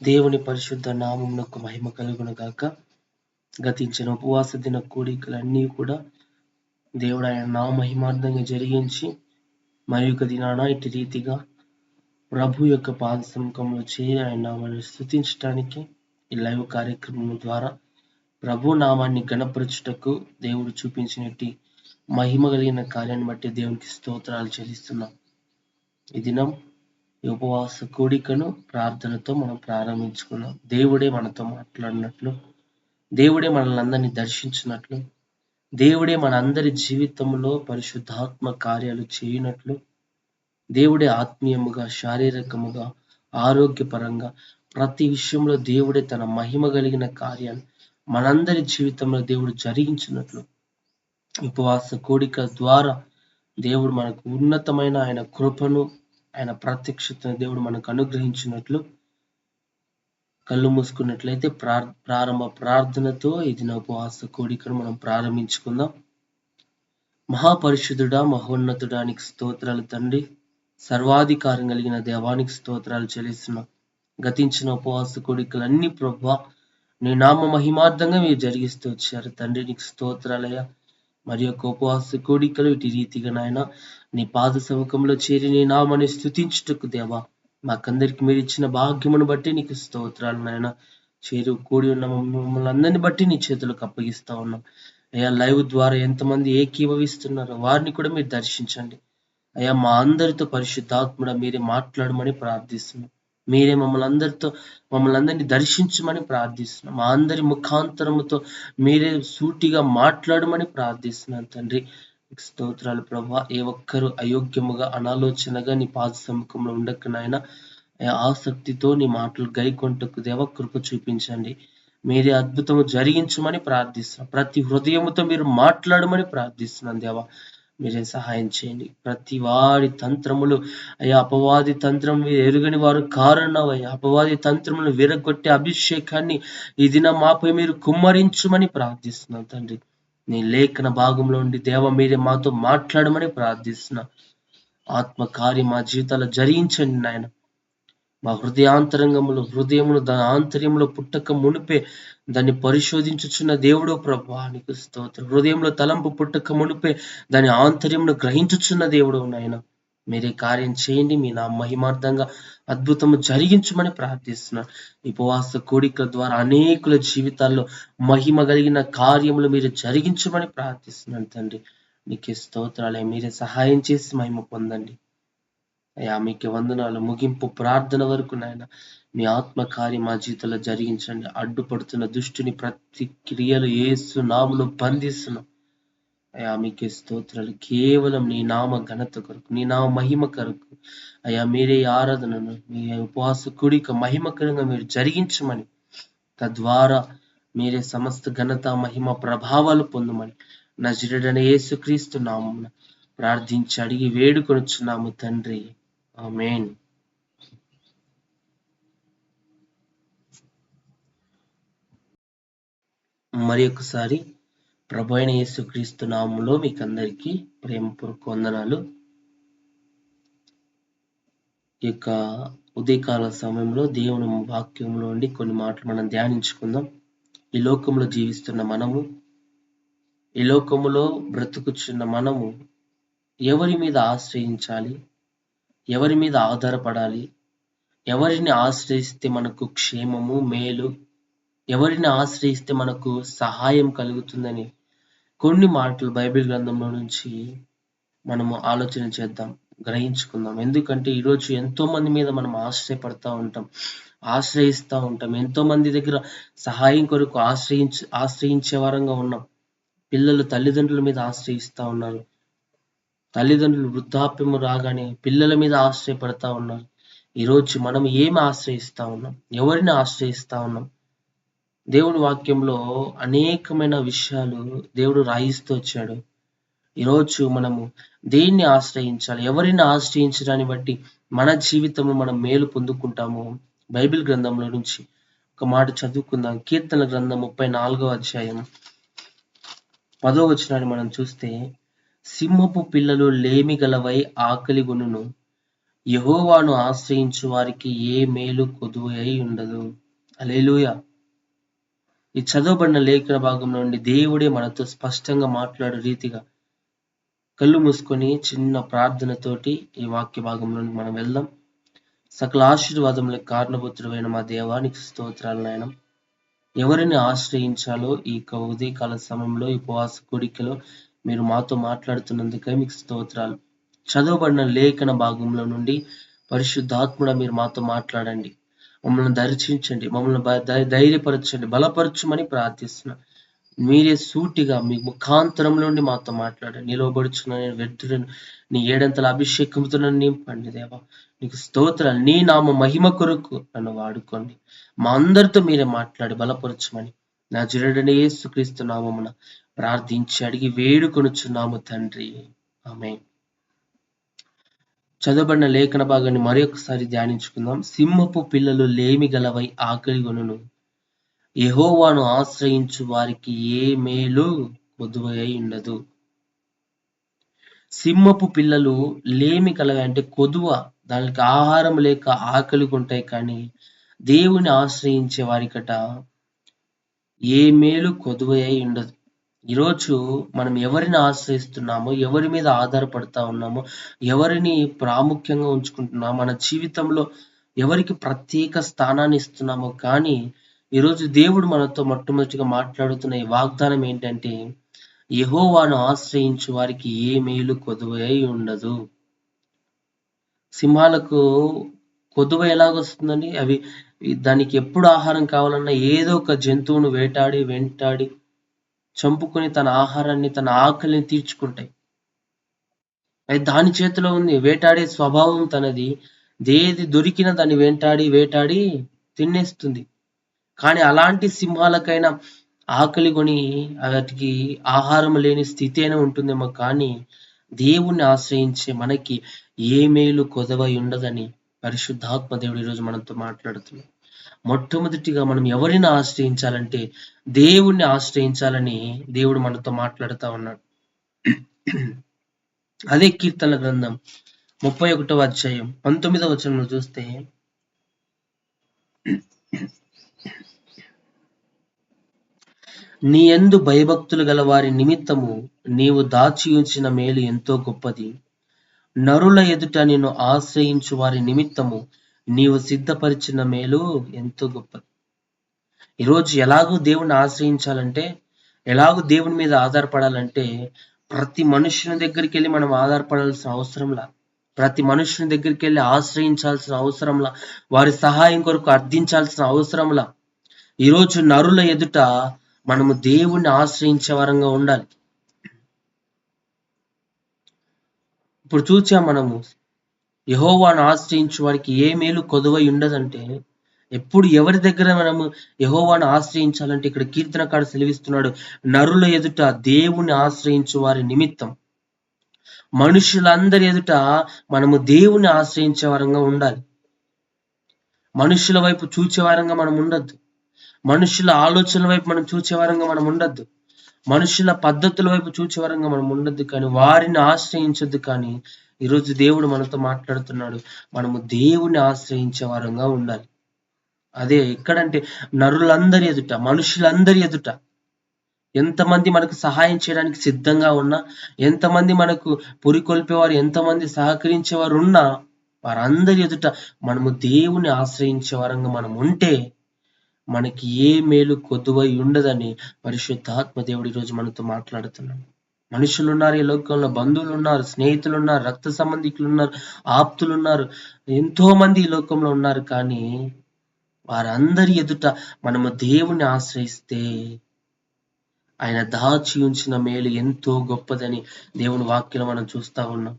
దేవుని పరిశుద్ధ నామమునకు మహిమ కలుగును గాక. గతించిన ఉపవాస దిన కూడికలన్నీ కూడా దేవుడు ఆయన నామ మహిమార్థంగా జరిగించి మరి ఒక దినాన ఇటు రీతిగా ప్రభు యొక్క పాద సముఖంలో చేరి ఆయన నామాన్ని స్తుతించడానికి ఈ లైవ్ కార్యక్రమం ద్వారా ప్రభు నామాన్ని గణపరచుటకు దేవుడు చూపించినట్టి మహిమ కలిగిన కార్యాన్ని బట్టి దేవునికి స్తోత్రాలు చెల్లిస్తున్నాం. ఈ దినం ఈ ఉపవాస కూడికను ప్రార్థనతో మనం ప్రారంభించుకున్నాం. దేవుడే మనతో మాట్లాడినట్లు, దేవుడే మనల్ని అందరినీ దర్శించినట్లు, దేవుడే మన అందరి జీవితంలో పరిశుద్ధాత్మ కార్యాలు చేయనట్లు, దేవుడే ఆత్మీయముగా, శారీరకముగా, ఆరోగ్యపరంగా ప్రతి విషయంలో దేవుడే తన మహిమ కలిగిన కార్యాలు మనందరి జీవితంలో దేవుడు జరిగించినట్లు ఉపవాస కూడిక ద్వారా దేవుడు మనకు ఉన్నతమైన ఆయన కృపను, ఆయన ప్రత్యక్షతను దేవుడు మనకు అనుగ్రహించినట్లు కళ్ళు మూసుకున్నట్లయితే ప్రారంభ ప్రార్థనతో ఇది నా ఉపవాస కూడికను మనం ప్రారంభించుకుందాం. మహాపరిశుద్ధుడా, మహోన్నతుడానికి స్తోత్రాలు తండ్రి, సర్వాధికారం కలిగిన దేవానికి స్తోత్రాలు చెల్లిస్తున్నాం. గతించిన ఉపవాస కూడికలన్నీ ప్రభువా నీ నామ మహిమార్థంగా మీరు జరిగిస్తూ వచ్చారు తండ్రి, నీకు స్తోత్రాలయ్యా. మరి యొక్క ఉపవాస కోడికలు ఇటు రీతిగా నాయన నీ పాద సముఖంలో చేరి నీ నామాన్ని స్తుతించుటకు దేవా మాకందరికి మీరు ఇచ్చిన భాగ్యమును బట్టి నీకు స్తోత్రాలు నాయన. చేరు కూడి ఉన్న మమ్మల్ని అందరిని బట్టి నీ చేతులకు అప్పగిస్తా ఉన్నాం అయ్యా. లైవ్ ద్వారా ఎంతమంది ఏకీభవిస్తున్నారో వారిని కూడా మీరు దర్శించండి అయ్యా. మా అందరితో పరిశుద్ధాత్ముడ మీరే మాట్లాడమని ప్రార్థిస్తున్నాం. మీరే మమ్మల్ని అందరినీ దర్శించమని ప్రార్థిస్తున్నాం. మా అందరి ముఖాంతరముతో మీరే సూటిగా మాట్లాడమని ప్రార్థిస్తున్నాను తండ్రి. స్తోత్రాలు ప్రభా. ఏ ఒక్కరు అయోగ్యముగా అనాలోచనగా నీ పాద సముఖంలో ఉండక నాయన ఆసక్తితో నీ మాటలు గైకొంటకు దేవ కృప చూపించండి. మీరే అద్భుతము జరిగించమని ప్రార్థిస్తున్నాం. ప్రతి హృదయముతో మీరు మాట్లాడమని ప్రార్థిస్తున్నాను దేవా. మీరే సహాయం చేయండి. ప్రతి వాడి తంత్రములు అయ్యా, అపవాది తంత్రం ఎరుగని వారు కారణమయ్యా. అపవాది తంత్రములు విరగొట్టే అభిషేకాన్ని ఈ దినం మాపై మీరు కుమ్మరించమని ప్రార్థిస్తున్నాం తండ్రి. నీ లేఖన భాగంలో ఉండి దేవ మీరే మాతో మాట్లాడమని ప్రార్థిస్తున్నా. ఆత్మకార్యం మా జీవితాల్లో జరిగించండి నాయన. మా హృదయమును దాని ఆంతర్యంలో పుట్టక మునిపే దాన్ని పరిశోధించుచున్న దేవుడు ప్రభువా నీకు స్తోత్రం. హృదయంలో తలంపు పుట్టక మునిపే దాని ఆంతర్యమును గ్రహించుచున్న దేవుడు నాయన. మీరే కార్యం చేయండి. మీ నా మహిమార్థంగా అద్భుతము జరిగించమని ప్రార్థిస్తున్నాను. ఉపవాస కోడిక ద్వారా అనేకుల జీవితాల్లో మహిమ కలిగిన కార్యములు మీరు జరిగించమని ప్రార్థిస్తున్నాను తండ్రి. నీకే స్తోత్రాలే. మీరే సహాయం చేసి మహిమ పొందండి అయ్యా. మీకు వందనాలు. ముగింపు ప్రార్థన వరకు నాయన మీ ఆత్మకార్యం మా జీవితంలో జరిగించండి. అడ్డుపడుతున్న దుష్టుని ప్రతి క్రియలు యేసు నామములో బంధిస్తున్నాం అయ్యా. మీకే స్తోత్రాలు. కేవలం నీ నామ ఘనత కొరకు, నీ నామ మహిమ కొరకు అయ్యా మీరే ఆరాధనను మీ ఉపవాస కూడిక మహిమకరంగా మీరు జరిగించమని, తద్వారా మీరే సమస్త ఘనత మహిమ ప్రభావాలు పొందమని నజరేయుడైన యేసుక్రీస్తు నామమున ప్రార్థించి అడిగి వేడుకొనుచున్నాము తండ్రి. ఆమేన్. మరి ఒకసారి ప్రభు అయిన యేసుక్రీస్తు నామములో మీకు అందరికీ ప్రేమపూర్వక వందనాలు. ఈ యొక్క ఉదయకాల సమయంలో దేవుని వాక్యంలో ఉండి కొన్ని మాటలు మనం ధ్యానించుకుందాం. ఈ లోకంలో జీవిస్తున్న మనము, ఈ లోకములో బ్రతుకుచున్న మనము ఎవరి మీద ఆశ్రయించాలి, ఎవరి మీద ఆధారపడాలి, ఎవరిని ఆశ్రయిస్తే మనకు క్షేమము మేలు, ఎవరిని ఆశ్రయిస్తే మనకు సహాయం కలుగుతుందని కొన్ని మాటలు బైబిల్ గ్రంథంలో నుంచి మనము ఆలోచన చేద్దాం, గ్రహించుకుందాం. ఎందుకంటే ఈరోజు ఎంతో మంది మీద మనం ఆశ్రయిస్తూ ఉంటాం. ఎంతో మంది దగ్గర సహాయం కొరకు ఆశ్రయించే వారంగా ఉన్నాం. పిల్లలు తల్లిదండ్రుల మీద ఆశ్రయిస్తూ ఉన్నారు. తల్లిదండ్రులు వృద్ధాప్యము రాగానే పిల్లల మీద ఆశ్రయపడతా ఉన్నారు. ఈరోజు మనం ఏమి ఆశ్రయిస్తా ఉన్నాం, ఎవరిని ఆశ్రయిస్తా ఉన్నాం? దేవుని వాక్యంలో అనేకమైన విషయాలు దేవుడు రాయిస్తూ వచ్చాడు. ఈరోజు మనము దేన్ని ఆశ్రయించాలి, ఎవరిని ఆశ్రయించడాన్ని బట్టి మన జీవితంలో మనం మేలు పొందుకుంటాము. బైబిల్ గ్రంథంలో నుంచి ఒక మాట చదువుకుందాం. కీర్తన గ్రంథం 34వ అధ్యాయం 10వ వచనాన్ని మనం చూస్తే, సింహపు పిల్లలు లేమి గలవై ఆకలి గొనును, యెహోవాను ఆశ్రయించు వారికి ఏ మేలు కొదువై ఉండదు. హల్లెలూయా. ఈ చదవబడిన లేఖన భాగం నుండి దేవుడే మనతో స్పష్టంగా మాట్లాడే రీతిగా కళ్ళు మూసుకొని చిన్న ప్రార్థనతోటి ఈ వాక్య భాగంలోకి మనం వెళ్దాం. సకల ఆశీర్వాదములకు కారణభూతుడైన మా దేవానికి స్తోత్రాలు నాయన. ఎవరిని ఆశ్రయించాలో ఈ ఉదయకాల సమయంలో ఈ ఉపవాస కోడికలో మీరు మాతో మాట్లాడుతున్నందుకే మీకు స్తోత్రాలు. చదవబడిన లేఖన భాగంలో నుండి పరిశుద్ధాత్ముడ మీరు మాతో మాట్లాడండి. మమ్మల్ని దర్శించండి, మమ్మల్ని ధైర్యపరచండి, బలపరచమని ప్రార్థిస్తున్నా. మీరే సూటిగా మీ ముఖాంతరం నుండి మాతో మాట్లాడండి. నిలవబడుచున్న వ్యర్థులను నీ ఏడంతల అభిషేకంతో నింపండి దేవా. నీకు స్తోత్రాలు. నీ నామ మహిమ కొరకు నన్ను వాడుకోండి. మా అందరితో మీరే మాట్లాడి బలపరచమని నజరేయుడైన యేసుక్రీస్తు నామమున ప్రార్థించి అడిగి వేడుకొనుచున్నాము తండ్రి, ఆమేన్. చదవబడిన లేఖన భాగాన్ని మరొకసారి ధ్యానించుకుందాం. సింహపు పిల్లలు లేమి గలవై ఆకలిగొనును, యెహోవాను ఆశ్రయించు వారికి ఏ మేలు కొదువై ఉండదు. సింహపు పిల్లలు లేమి కలవి అంటే కొదువ, దానికి ఆహారం లేక ఆకలిగా ఉంటాయి. కానీ దేవుని ఆశ్రయించే వారికట ఏ మేలు కొదువై ఉండదు. ఈరోజు మనం ఎవరిని ఆశ్రయిస్తున్నామో, ఎవరి మీద ఆధారపడతా ఉన్నామో, ఎవరిని ప్రాముఖ్యంగా ఉంచుకుంటున్నామో, మన జీవితంలో ఎవరికి ప్రత్యేక స్థానాన్ని ఇస్తున్నామో, కానీ ఈరోజు దేవుడు మనతో మొట్టమొదటిగా మాట్లాడుతున్న ఈ వాగ్దానం ఏంటంటే, యెహోవాను ఆశ్రయించు వారికి ఏ మేలు కొదువై ఉండదు. సింహాలకు కొదువ ఎలాగొస్తుందండి? అవి దానికి ఎప్పుడు ఆహారం కావాలన్నా ఏదో ఒక జంతువును వెంటాడి చంపుకొని తన ఆహారాన్ని, తన ఆకలిని తీర్చుకుంటాయి. అది దాని చేతిలో ఉంది. వేటాడే స్వభావం తనది. ఏది దొరికినా దాన్ని వేటాడి తినేస్తుంది. కానీ అలాంటి సింహాలకైనా ఆకలి కొని వాటికి ఆహారం లేని స్థితి అయినా ఉంటుందేమో, కానీ దేవుణ్ణి ఆశ్రయించే మనకి ఏ మేలు కొదవై ఉండదని పరిశుద్ధాత్మ దేవుడు ఈరోజు మనతో మాట్లాడుతున్నాడు. మొట్టమొదటిగా మనం ఎవరిని ఆశ్రయించాలంటే దేవుణ్ణి ఆశ్రయించాలని దేవుడు మనతో మాట్లాడుతూ ఉన్నాడు. అదే కీర్తనల గ్రంథం 31వ అధ్యాయం 19వ వచనంలో చూస్తే, నీ యందు భయభక్తులు గల వారి నిమిత్తము నీవు దాచి ఉంచిన మేలు ఎంతో గొప్పది. నరుల ఎదుట నిన్ను ఆశ్రయించు వారి నిమిత్తము నీవు సిద్ధపరిచిన మేలు ఎంతో గొప్పది. ఈరోజు ఎలాగో దేవుణ్ణి ఆశ్రయించాలంటే, ఎలాగో దేవుని మీద ఆధారపడాలంటే, ప్రతి మనుషుని దగ్గరికి వెళ్ళి మనం ఆధారపడాల్సిన అవసరంలా, ప్రతి మనుషుని దగ్గరికి వెళ్ళి ఆశ్రయించాల్సిన అవసరంలా, వారి సహాయం కొరకు అర్థించాల్సిన అవసరంలా, ఈరోజు నరుల ఎదుట మనము దేవుణ్ణి ఆశ్రయించే వరంగా ఉండాలి. ఇప్పుడు చూచాం మనము, యెహోవాను ఆశ్రయించు వారికి ఏ మేలు కొదువై ఉండదంటే, ఎప్పుడు ఎవరి దగ్గర మనము యెహోవాను ఆశ్రయించాలంటే, ఇక్కడ కీర్తనకారుడు సెలవిస్తున్నాడు, నరుల ఎదుట దేవుని ఆశ్రయించు వారి నిమిత్తం. మనుషులందరి ఎదుట మనము దేవుని ఆశ్రయించే వరంగా ఉండాలి. మనుషుల వైపు చూచే వారంగా మనం ఉండొద్దు. మనుషుల ఆలోచనల వైపు మనం చూచే వారంగా మనం ఉండొద్దు. మనుషుల పద్ధతుల వైపు చూచే వారంగా మనం ఉండొద్దు, కానీ వారిని ఆశ్రయించొద్దు. కానీ ఈరోజు దేవుడు మనతో మాట్లాడుతున్నాడు, మనము దేవుని ఆశ్రయించే వారంగా ఉండాలి. అదే ఎక్కడంటే నరులందరి ఎదుట, మనుషులందరి ఎదుట. ఎంతమంది మనకు సహాయం చేయడానికి సిద్ధంగా ఉన్నా, ఎంతమంది మనకు పురికొల్పేవారు, ఎంతమంది సహకరించేవారు ఉన్నా, వారందరి ఎదుట మనము దేవుని ఆశ్రయించే వారంగా మనం ఉంటే మనకి ఏ మేలు కొద్దువై ఉండదని పరిశుద్ధాత్మ దేవుడు ఈరోజు మనతో మాట్లాడుతున్నాడు. మనుషులు ఉన్నారు ఈ లోకంలో, బంధువులు ఉన్నారు, స్నేహితులు ఉన్నారు, రక్త సంబంధికులు ఉన్నారు, ఆప్తులు ఉన్నారు, ఎంతో మంది ఈ లోకంలో ఉన్నారు. కానీ వారందరి ఎదుట మనము దేవుని ఆశ్రయిస్తే ఆయన దాచి ఉంచిన మేలు ఎంతో గొప్పదని దేవుని వాక్యం మనం చూస్తా ఉన్నాం.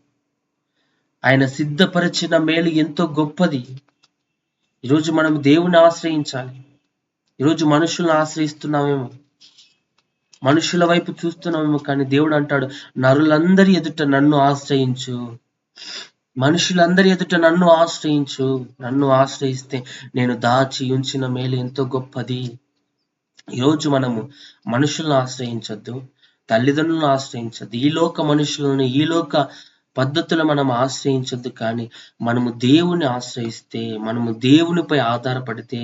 ఆయన సిద్ధపరిచిన మేలు ఎంతో గొప్పది. ఈరోజు మనం దేవుని ఆశ్రయించాలి. ఈరోజు మనుషులను ఆశ్రయిస్తున్నామేమో, మనుషుల వైపు చూస్తున్నామేమో, కానీ దేవుడు అంటాడు, నరులందరి ఎదుట నన్ను ఆశ్రయించు, మనుషులందరి ఎదుట నన్ను ఆశ్రయించు. నన్ను ఆశ్రయిస్తే నేను దాచి ఉంచిన మేలు ఎంతో గొప్పది. ఈరోజు మనము మనుషులను ఆశ్రయించొద్దు, తల్లిదండ్రులను ఆశ్రయించొద్దు, ఈ లోక మనుషులను, ఈ లోక పద్ధతులు మనం ఆశ్రయించొద్దు, కానీ మనము దేవుని ఆశ్రయిస్తే, మనము దేవునిపై ఆధారపడితే,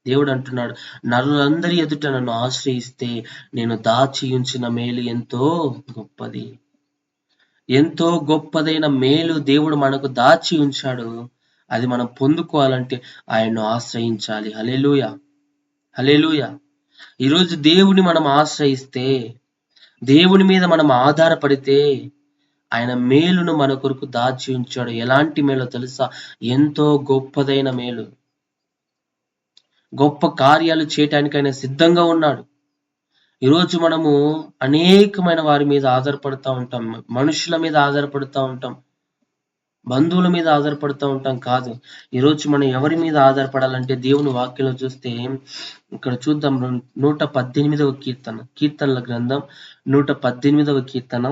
దేవుడు అంటున్నాడు, నరులందరి ఎదుట నన్ను ఆశ్రయిస్తే నేను దాచి ఉంచిన మేలు ఎంతో గొప్పది. ఎంతో గొప్పదైన మేలు దేవుడు మనకు దాచి ఉంచాడు. అది మనం పొందుకోవాలంటే ఆయన్ను ఆశ్రయించాలి. హల్లెలూయా, హల్లెలూయా. ఈరోజు దేవుని మనం ఆశ్రయిస్తే, దేవుని మీద మనం ఆధారపడితే, ఆయన మేలును మన కొరకు దాచి ఉంచాడు. ఎలాంటి మేలో తెలుసా? ఎంతో గొప్పదైన మేలు. గొప్ప కార్యాలు చేయటానికి ఆయన సిద్ధంగా ఉన్నాడు. ఈరోజు మనము అనేకమైన వారి మీద ఆధారపడుతూ ఉంటాం. మనుషుల మీద ఆధారపడుతూ ఉంటాం, బంధువుల మీద ఆధారపడుతూ ఉంటాం. కాదు, ఈరోజు మనం ఎవరి మీద ఆధారపడాలంటే దేవుని వాక్యంలో చూస్తే, ఇక్కడ చూద్దాం 118వ కీర్తన, కీర్తనల గ్రంథం 118వ కీర్తన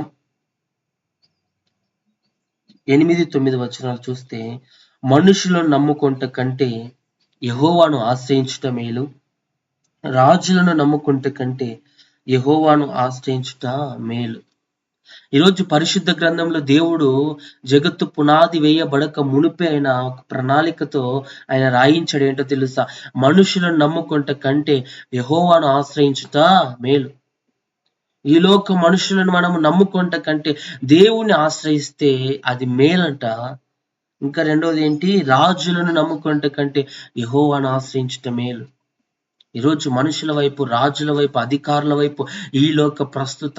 8-9 వచనాలు చూస్తే, మనుషులను నమ్ముకొనుట కంటే యెహోవాను ఆశ్రయించుట మేలు, రాజులను నమ్ముకొనుట కంటే యెహోవాను ఆశ్రయించుట మేలు. ఈరోజు పరిశుద్ధ గ్రంథంలో దేవుడు జగత్తు పునాది వేయబడక మునిపే ఆయన ఒక ప్రణాళికతో ఆయన రాయించాడు. ఏంటో తెలుసా? మనుషులను నమ్ముకొనుట కంటే యెహోవాను ఆశ్రయించుట మేలు. ఈ లోక మనుషులను మనము నమ్ముకొనుట కంటే దేవుని ఆశ్రయిస్తే అది మేలంట. ఇంకా రెండోది ఏంటి? రాజులను నమ్ముకొనుట కంటే యెహోవాను ఆశ్రయించుట మేలు. ఈరోజు మనుషుల వైపు, రాజుల వైపు, అధికారుల వైపు, ఈ లోక ప్రస్తుత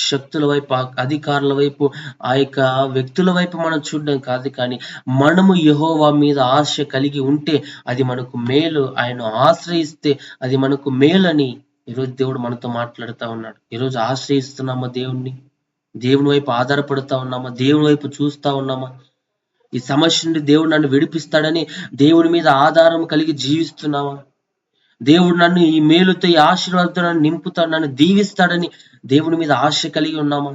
శక్తుల వైపు, అధికారుల వైపు, ఆ యొక్క వ్యక్తుల వైపు మనం చూడడం కాదు, కానీ మనము యెహోవా మీద ఆశ కలిగి ఉంటే అది మనకు మేలు. ఆయన ఆశ్రయిస్తే అది మనకు మేలని ఈరోజు దేవుడు మనతో మాట్లాడుతూ ఉన్నాడు. ఈరోజు ఆశ్రయిస్తున్నామా దేవుణ్ణి? దేవుని వైపు ఆధారపడుతూ ఉన్నామా? దేవుని వైపు చూస్తూ ఉన్నామా? ఈ సమస్య నుండి దేవుడు నన్ను విడిపిస్తాడని దేవుని మీద ఆధారం కలిగి జీవిస్తున్నామా? దేవుడు నన్ను ఈ మేలుతో, ఈ ఆశీర్వాదంతో నన్ను నింపుతాడు, నన్ను దీవిస్తాడని దేవుని మీద ఆశ కలిగి ఉన్నామా?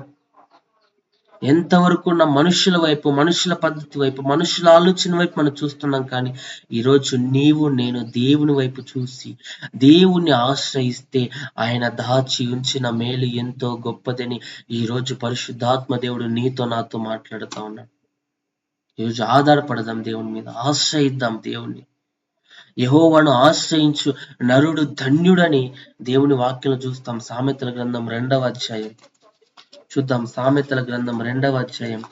ఎంతవరకు ఉన్న మనుషుల వైపు, మనుషుల పద్ధతి వైపు, మనుషుల ఆలోచన వైపు మనం చూస్తున్నాం. కానీ ఈరోజు నీవు నేను దేవుని వైపు చూసి దేవుణ్ణి ఆశ్రయిస్తే ఆయన దాచి ఉంచిన మేలు ఎంతో గొప్పదని ఈరోజు పరిశుద్ధాత్మ దేవుడు నీతో నాతో మాట్లాడుతూ ఉన్నాడు. ఈరోజు ఆధారపడదాం దేవుని మీద, ఆశ్రయిద్దాం దేవుణ్ణి. యెహోవాను ఆశ్రయించు నరుడు ధన్యుడని దేవుని వాక్యంలో చూస్తాం. సామెతల గ్రంథం 2వ అధ్యాయం చూద్దాం. సామెతల గ్రంథం 2వ అధ్యాయం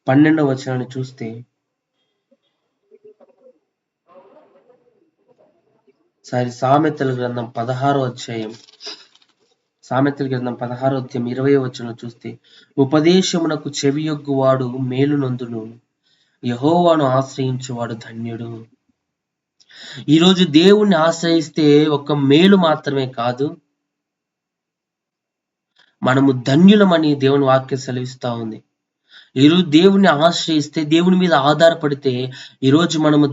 12వ వచనాన్ని చూస్తే, సామెతల గ్రంథం 16వ అధ్యాయం, సామెతల గ్రంథం 16వ అధ్యాయం 20వ వచనం చూస్తే, ఉపదేశమునకు చెవియొగ్గువాడు మేలు నొందును, యెహోవాను ఆశ్రయించువాడు ధన్యుడు. ఈరోజు దేవుణ్ణి ఆశ్రయిస్తే ఒక మేలు మాత్రమే కాదు, మనము ధన్యులమని దేవుని వాక్యం సెలవిస్తా ఉంది. ఈరోజు దేవుణ్ణి ఆశ్రయిస్తే, దేవుని మీద ఆధారపడితే ఈరోజు మనము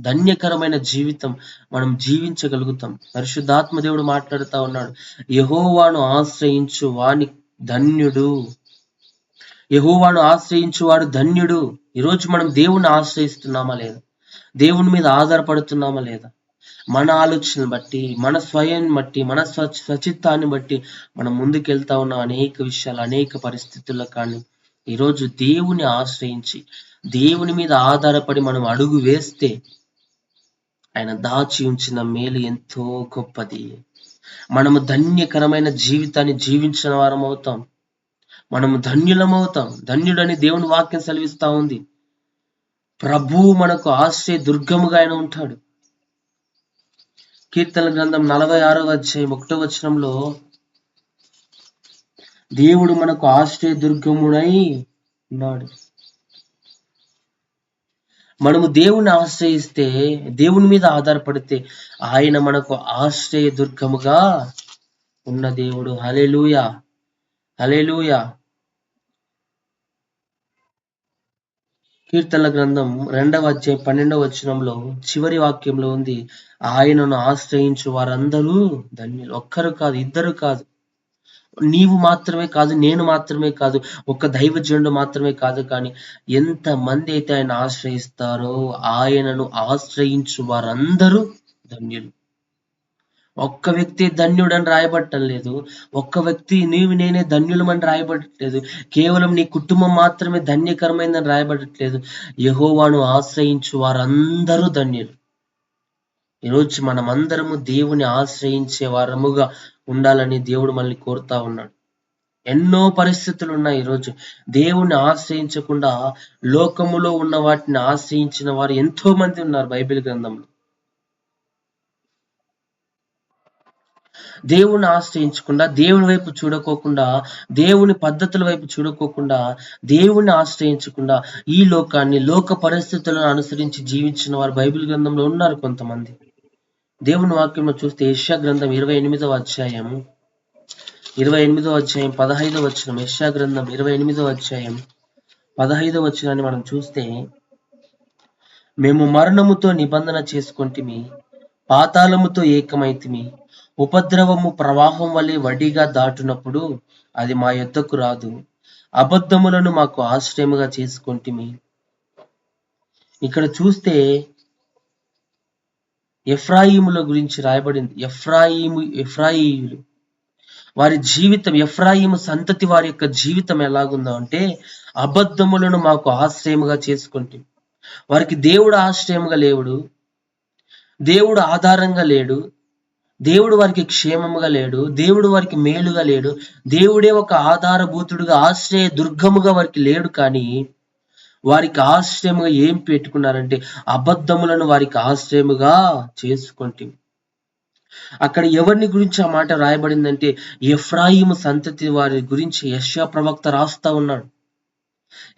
ధన్యకరమైన జీవితం మనం జీవించగలుగుతాం. పరిశుద్ధాత్మ దేవుడు మాట్లాడుతూ ఉన్నాడు, యెహోవాను ఆశ్రయించు వాని ధన్యుడు, యెహోవాను ఆశ్రయించువాడు ధన్యుడు. ఈరోజు మనం దేవుణ్ణి ఆశ్రయిస్తున్నామా లేదా? దేవుని మీద ఆధారపడుతున్నామా లేదా? మన ఆలోచన బట్టి, మన స్వయాన్ని బట్టి, మన స్వచిత్తాన్ని బట్టి మనం ముందుకెళ్తా ఉన్న అనేక విషయాలు, అనేక పరిస్థితుల్లో, కానీ ఈరోజు దేవుని ఆశ్రయించి దేవుని మీద ఆధారపడి మనం అడుగు వేస్తే ఆయన దాచి ఉంచిన మేలు ఎంతో గొప్పది. మనము ధన్యకరమైన జీవితాన్ని జీవించిన వారం అవుతాం, మనము ధన్యులమవుతాం. ధన్యుడని దేవుని వాక్యం సెలవిస్తా ఉంది. ప్రభువు మనకు ఆశ్రయ దుర్గముగా ఆయన ఉంటాడు. కీర్తన గ్రంథం 46వ అధ్యాయం 1వ వచనంలో, దేవుడు మనకు ఆశ్రయ దుర్గముడై ఉన్నాడు. మనము దేవుని ఆశ్రయిస్తే, దేవుని మీద ఆధారపడితే ఆయన మనకు ఆశ్రయ దుర్గముగా ఉన్న దేవుడు. హల్లెలూయా, హల్లెలూయా. కీర్తనల గ్రంథం 2వ అధ్యాయం 12వ వచనంలో చివరి వాక్యంలో ఉంది, ఆయనను ఆశ్రయించు వారందరూ ధన్యులు. ఒక్కరు కాదు, ఇద్దరు కాదు, నీవు మాత్రమే కాదు, నేను మాత్రమే కాదు, ఒక దైవజనుడు మాత్రమే కాదు, కానీ ఎంత మంది అయితే ఆయన ఆశ్రయిస్తారో ఆయనను ఆశ్రయించు వారందరూ ధన్యులు. ఒక్క వ్యక్తి ధన్యుడని రాయబడటం లేదు. ఒక్క వ్యక్తి నీవు నేనే ధన్యులమని రాయబడట్లేదు. కేవలం నీ కుటుంబం మాత్రమే ధన్యకరమైందని రాయబడట్లేదు. యెహోవాను ఆశ్రయించు వారందరూ ధన్యులు. ఈరోజు మనమందరము దేవుని ఆశ్రయించే వారముగా ఉండాలని దేవుడు మనల్ని కోరుతా ఉన్నాడు. ఎన్నో పరిస్థితులు ఉన్నాయి. ఈరోజు దేవుణ్ణి ఆశ్రయించకుండా లోకములో ఉన్న వాటిని ఆశ్రయించిన వారు ఎంతో మంది ఉన్నారు బైబిల్ గ్రంథంలో. దేవుణ్ణి ఆశ్రయించకుండా, దేవుని వైపు చూడకోకుండా, దేవుని పద్ధతుల వైపు చూడకోకుండా, దేవుణ్ణి ఆశ్రయించకుండా ఈ లోకాన్ని, లోక పరిస్థితులను అనుసరించి జీవించిన వారు బైబిల్ గ్రంథంలో ఉన్నారు కొంతమంది. దేవుని వాక్యంలో చూస్తే యెషయా గ్రంథం 28వ అధ్యాయం 15వ వచనం. యెషయా గ్రంథం 28వ అధ్యాయం 15వ వచనాన్ని మనం చూస్తే, మేము మరణముతో నిబంధన చేసుకొంటిమి, పాతాళముతో ఏకమైతిమి. ఉపద్రవము ప్రవాహం వలె వడిగా దాటునప్పుడు అది మా యొద్దకు రాదు. అబద్ధములను మాకు ఆశ్రయముగా చేసుకొంటిమి. ఇక్కడ చూస్తే ఎఫ్రాయిముల గురించి రాయబడింది. ఎఫ్రాయిములు వారి జీవితం, ఎఫ్రాయిము సంతతి వారి యొక్క జీవితం ఎలాగుందో అంటే, అబద్ధములను మాకు ఆశ్రయముగా చేసుకుంటే, వారికి దేవుడు ఆశ్రయముగా లేడు, దేవుడు ఆధారంగా లేడు, దేవుడు వారికి క్షేమముగా లేడు, దేవుడు వారికి మేలుగా లేడు, దేవుడే ఒక ఆధారభూతుడుగా ఆశ్రయ దుర్గముగా వారికి లేడు. కానీ వారికి ఆశ్రయముగా ఏం పెట్టుకున్నారంటే అబద్ధములను వారికి ఆశ్రయముగా చేసుకుంటే. అక్కడ ఎవరిని గురించి ఆ మాట రాయబడిందంటే ఎఫ్రాయిము సంతతి వారి గురించి యెషయా ప్రవక్త రాస్తా ఉన్నాడు.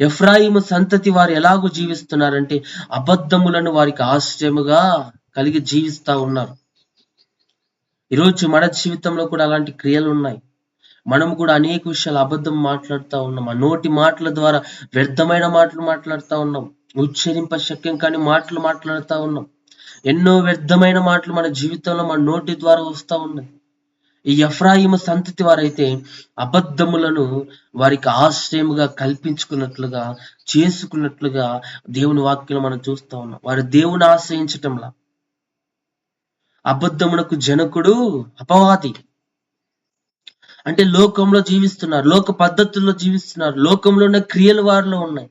ఎఫ్రాయిము సంతతి వారు ఎలాగూ జీవిస్తున్నారంటే అబద్ధములను వారికి ఆశ్రయముగా కలిగి జీవిస్తా ఉన్నారు. ఈరోజు మన జీవితంలో కూడా అలాంటి క్రియలు ఉన్నాయి. మనం కూడా అనేక విషయాలు అబద్ధం మాట్లాడుతూ ఉన్నాం. ఆ నోటి మాటల ద్వారా వ్యర్థమైన మాటలు మాట్లాడుతూ ఉన్నాం. ఉచ్చరింప శక్యం కాని మాటలు మాట్లాడుతూ ఉన్నాం. ఎన్నో వ్యర్థమైన మాటలు మన జీవితంలో మన నోటి ద్వారా వస్తూ ఉన్నాయి. ఈ ఎఫ్రాయిము సంతతి వారైతే అబద్ధములను వారికి ఆశ్రయముగా కల్పించుకున్నట్లుగా, చేసుకున్నట్లుగా దేవుని వాక్యం మనం చూస్తూ ఉన్నాం. వారు దేవుని ఆశ్రయించటంలా. అబద్ధమునకు జనకుడు అపవాది. అంటే లోకంలో జీవిస్తున్నారు, లోక పద్ధతుల్లో జీవిస్తున్నారు, లోకంలో ఉన్న క్రియలు వారిలో ఉన్నాయి.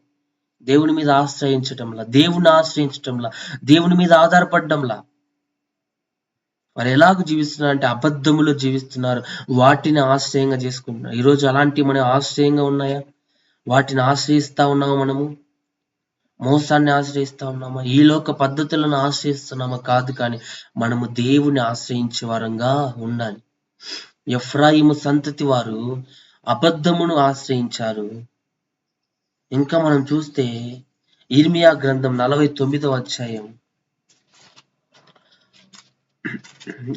దేవుని మీద ఆశ్రయించటంలా, దేవుని ఆశ్రయించటంలా, దేవుని మీద ఆధారపడడంలా వారు ఎలాగ జీవిస్తున్నారు అంటే అబద్ధములో జీవిస్తున్నారు. వాటిని ఆశ్రయంగా చేసుకుంటున్నారు. ఈరోజు అలాంటివి మనం ఆశ్రయంగా ఉన్నాయా? వాటిని ఆశ్రయిస్తా ఉన్నామా? మనము మోసాన్ని ఆశ్రయిస్తా ఉన్నామా? ఈ లోక పద్ధతులను ఆశ్రయిస్తున్నామా? కాదు. కానీ మనము దేవుని ఆశ్రయించే వారంగా ఉండాలి. ఎఫ్రాయిము సంతతి వారు అబద్ధమును ఆశ్రయించారు. ఇంకా మనం చూస్తే ఇర్మియా గ్రంథం 49వ అధ్యాయం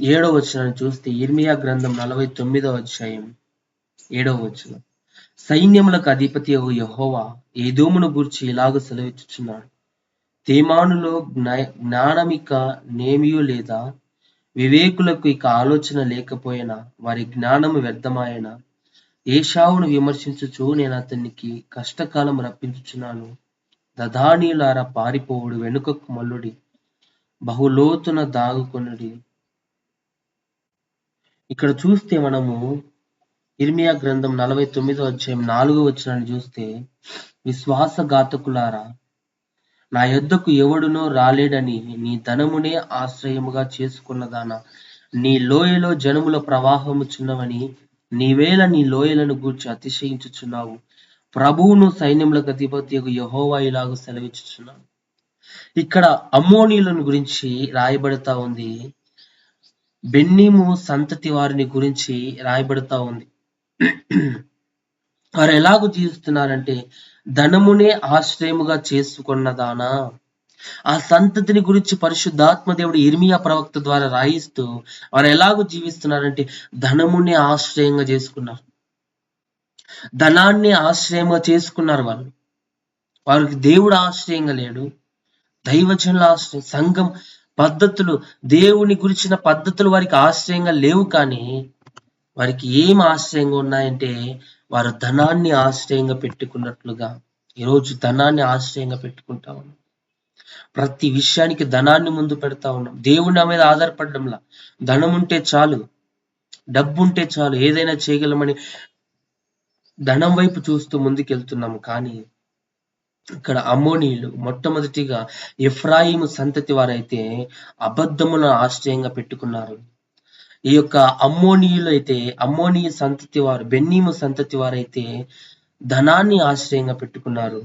7వ వచనాన్ని చూస్తే, ఇర్మియా గ్రంథం 49వ అధ్యాయం 7వ వచనం. సైన్యములకు అధిపతి యెహోవా ఏదోమును గూర్చి ఇలాగ సెలవిచ్చుచున్నాడు. తేమానులో జ్ఞానమిక నేమియూ లేదా, వివేకులకు ఇక ఆలోచన లేకపోయినా వారి జ్ఞానము వ్యర్థమాయన. ఏశావును విమర్శించుచు నేను అతనికి కష్టకాలం రప్పించుచున్నాను. దదానీయులారా పారిపోవుడు, వెనుకకు మల్లుడి, బహులోతున దాగుకొనుడి. ఇక్కడ చూస్తే మనము ఇర్మియా గ్రంథం 49వ అధ్యాయం 4వ వచనాన్ని చూస్తే, విశ్వాసఘాతకులారా, నా యొద్దకు ఎవడునో రాలేడని నీ ధనమునే ఆశ్రయముగా చేసుకున్నదానా, నీ లోయలో జనముల ప్రవాహము చున్నవని నీవేళ నీ లోయలను గూర్చి అతిశయించుచున్నావు. ప్రభువును సైన్యములకు అధిపతి యెహోవా ఇలాగ సెలవిచ్చుచున్నాడు. ఇక్కడ అమ్మోనీయులను గురించి రాయబడతా ఉంది. బెన్నీము సంతతి వారిని గురించి రాయబడతా ఉంది. వారు ఎలాగూ జీవిస్తున్నారంటే ధనమునే ఆశ్రయముగా చేసుకున్నదానా. ఆ సంతతిని గురించి పరిశుద్ధాత్మ దేవుడు ఇర్మియా ప్రవక్త ద్వారా రాయిస్తూ వారు ఎలాగూ జీవిస్తున్నారంటే ధనమునే ఆశ్రయంగా చేసుకున్నారు, ధనాన్ని ఆశ్రయంగా చేసుకున్నారు. వారికి దేవుడు ఆశ్రయంగా లేడు, దైవజనుల ఆశ్రయం, సంఘం పద్ధతులు, దేవుని గురించిన పద్ధతులు వారికి ఆశ్రయంగా లేవు. కానీ వారికి ఏం ఆశ్రయంగా ఉన్నాయంటే వారు ధనాన్ని ఆశ్రయంగా పెట్టుకున్నట్లుగా ఈరోజు ధనాన్ని ఆశ్రయంగా పెట్టుకుంటా ఉన్నాం. ప్రతి విషయానికి ధనాన్ని ముందు పెడతా ఉన్నాం. దేవుని నా మీద ఆధారపడడంలా, ధనం ఉంటే చాలు, డబ్బు ఉంటే చాలు, ఏదైనా చేయగలమని ధనం వైపు చూస్తూ ముందుకెళ్తున్నాము. కానీ ఇక్కడ అమ్మోనీయులు మొట్టమొదటిగా ఎఫ్రాయిము సంతతి వారైతే అబద్ధములను ఆశ్రయంగా పెట్టుకున్నారు. ఈ యొక్క అమ్మోనీయులు అయితే, అమ్మోనీయ సంతతి వారు, బెన్నీము సంతతి వారైతే ధనాన్ని ఆశ్రయంగా పెట్టుకున్నారు.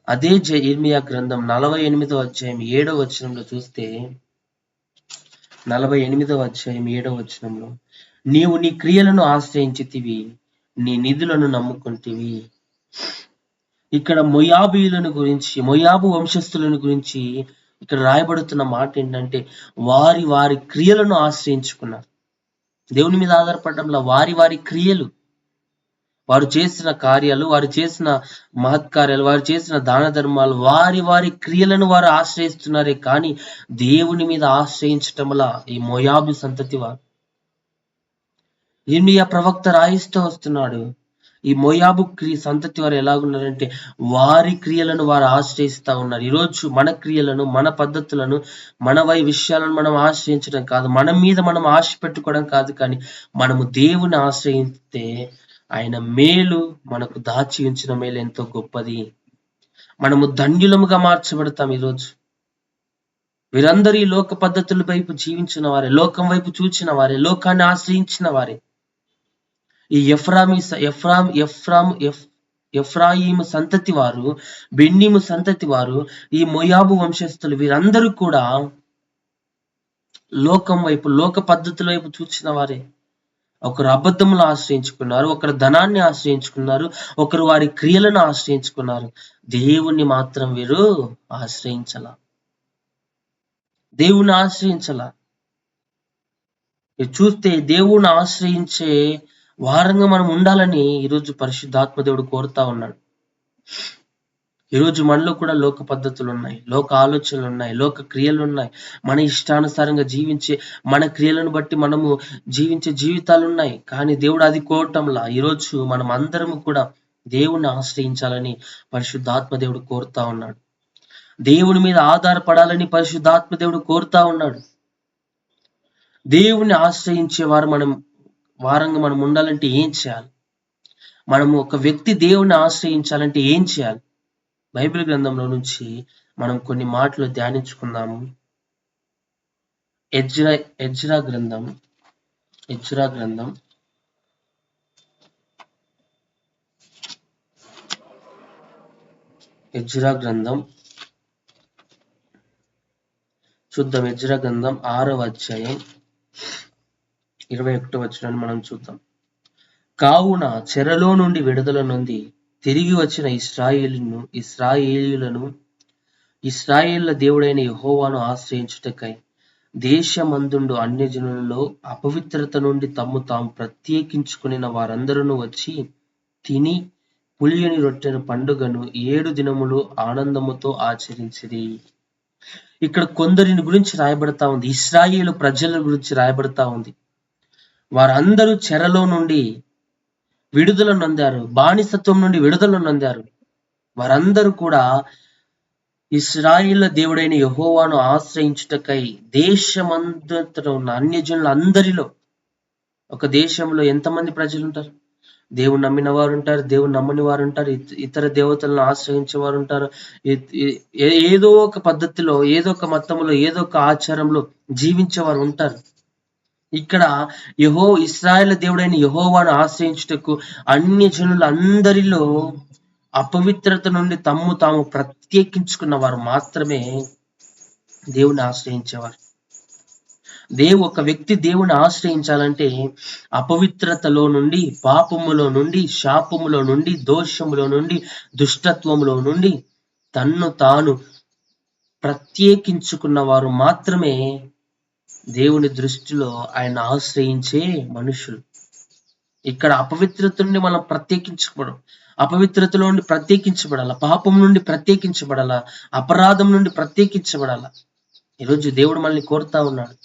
అదే ఇర్మియా గ్రంథం 48వ అధ్యాయం 7వ వచనంలో చూస్తే, 48వ అధ్యాయం 7వ వచనంలో, నీవు నీ క్రియలను ఆశ్రయించితివి, నీ నిధులను నమ్ముకుంటివి. ఇక్కడ మొయాబీయులను గురించి, మొయాబు వంశస్థులను గురించి ఇక్కడ రాయబడుతున్న మాట ఏంటంటే, వారి వారి క్రియలను ఆశ్రయించుకున్నారు. దేవుని మీద ఆధారపడడంలో వారి క్రియలు, వారు చేసిన కార్యాలు, వారు చేసిన మహత్కార్యాలు, వారు చేసిన దాన ధర్మాలు, వారి క్రియలను వారు ఆశ్రయిస్తున్నారే కానీ దేవుని మీద ఆశ్రయించటంలా ఈ మోయాబు సంతతి వారు. ఇర్మియా ప్రవక్త రాయిస్తూ వస్తున్నాడు, ఈ మోయాబు సంతతి వారు ఎలాగున్నారంటే వారి క్రియలను వారు ఆశ్రయిస్తా ఉన్నారు. ఈరోజు మన క్రియలను, మన పద్ధతులను, మన విషయాలను మనం ఆశ్రయించడం కాదు, మన మీద మనం ఆశ పెట్టుకోవడం కాదు, కానీ మనము దేవుని ఆశ్రయిస్తే ఆయన మేలు, మనకు దాచి ఉంచిన మేలు ఎంతో గొప్పది. మనము ధన్యులముగా మార్చబడతాం. ఈరోజు వీరందరూ ఈ లోక పద్ధతుల వైపు జీవించిన వారే, లోకం వైపు చూచిన వారే, లోకాన్ని ఆశ్రయించిన వారే. ఈ ఎఫ్రాయిము సంతతి వారు, బెన్నీము సంతతి వారు, ఈ మోయాబు వంశస్థులు, వీరందరూ కూడా లోకం వైపు, లోక పద్ధతుల వైపు చూసిన వారే. ఒకరు అబద్ధములు ఆశ్రయించుకున్నారు, ఒకరు ధనాన్ని ఆశ్రయించుకున్నారు, ఒకరు వారి క్రియలను ఆశ్రయించుకున్నారు. దేవుణ్ణి మాత్రం వీరు ఆశ్రయించలా, దేవుణ్ణి ఆశ్రయించలా. చూస్తే దేవుణ్ణి ఆశ్రయించే వారంగా మనం ఉండాలని ఈరోజు పరిశుద్ధాత్మ దేవుడు కోరుతా ఉన్నాడు. ఈరోజు మనలో కూడా లోక పద్ధతులు ఉన్నాయి, లోక ఆలోచనలు ఉన్నాయి, లోక క్రియలు ఉన్నాయి. మన ఇష్టానుసారంగా జీవించే, మన క్రియలను బట్టి మనము జీవించే జీవితాలు ఉన్నాయి. కానీ దేవుడు అది కోరటంలా ఈరోజు మనం అందరము కూడా దేవుణ్ణి ఆశ్రయించాలని పరిశుద్ధాత్మ దేవుడు కోరుతా ఉన్నాడు. దేవుని మీద ఆధారపడాలని పరిశుద్ధాత్మ దేవుడు కోరుతా ఉన్నాడు. దేవుణ్ణి ఆశ్రయించే వారంగా మనం ఉండాలంటే ఏం చేయాలి? మనము ఒక వ్యక్తి దేవుణ్ణి ఆశ్రయించాలంటే ఏం చేయాలి? బైబిల్ గ్రంథంలో నుంచి మనం కొన్ని మాటలు ధ్యానించుకుందాము. ఎజ్రా గ్రంథం చూద్దాం. ఎజ్రా గ్రంథం 6వ అధ్యాయం 21వ వచనాన్ని మనం చూద్దాం. కావున చెరలో నుండి విడుదల నొంది తిరిగి వచ్చిన ఇశ్రాయేలుల దేవుడైన యెహోవాను ఆశ్రయించుటకై దేశమందుండు అన్యజనులలో అపవిత్రత నుండి తమ్ము తాము ప్రత్యేకించుకుని వారందరూ వచ్చి తిని పులియని రొట్టెను పండుగను 7 దినములు ఆనందముతో ఆచరించిరి. ఇక్కడ కొందరిని గురించి రాయబడతా ఉంది, ఇశ్రాయేలు ప్రజల గురించి రాయబడతా ఉంది. వారందరూ చెరలో నుండి విడుదల నొందారు, బానిసత్వం నుండి విడుదల నొందారు. వారందరూ కూడా ఇశ్రాయేలు దేవుడైన యెహోవాను ఆశ్రయించుటకై దేశమంతటా ఉన్న అన్యజనుల అందరిలో, ఒక దేశంలో ఎంతమంది ప్రజలు ఉంటారు? దేవుని నమ్మిన వారు ఉంటారు, దేవుని నమ్మని వారు ఉంటారు, ఇతర దేవతలను ఆశ్రయించే వారు ఉంటారు, ఏదో ఒక పద్ధతిలో, ఏదో ఒక మతములో, ఏదో ఒక ఆచారంలో జీవించేవారు ఉంటారు. ఇక్కడ ఇశ్రాయేలు దేవుడైన యెహోవాను ఆశ్రయించుటకు అన్యజనులందరిలో అపవిత్రత నుండి తమ్ము తాము ప్రత్యేకించుకున్న వారు మాత్రమే దేవుని ఆశ్రయించేవారు. ఒక వ్యక్తి దేవుని ఆశ్రయించాలంటే అపవిత్రతలో నుండి, పాపములో నుండి, శాపములో నుండి, దోషములో నుండి, దుష్టత్వములో నుండి తన్ను తాను ప్రత్యేకించుకున్న వారు మాత్రమే దేవుని దృష్టిలో ఆయన ఆశ్రయించే మనుషులు. ఇక్కడ అపవిత్రత నుండి మనం ప్రత్యేకించుకోవడం, అపవిత్రతలో నుండి ప్రత్యేకించబడాల, పాపం నుండి ప్రత్యేకించబడాల, అపరాధం నుండి ప్రత్యేకించబడాల. ఈరోజు దేవుడు మనల్ని కోరుతా ఉన్నాడు.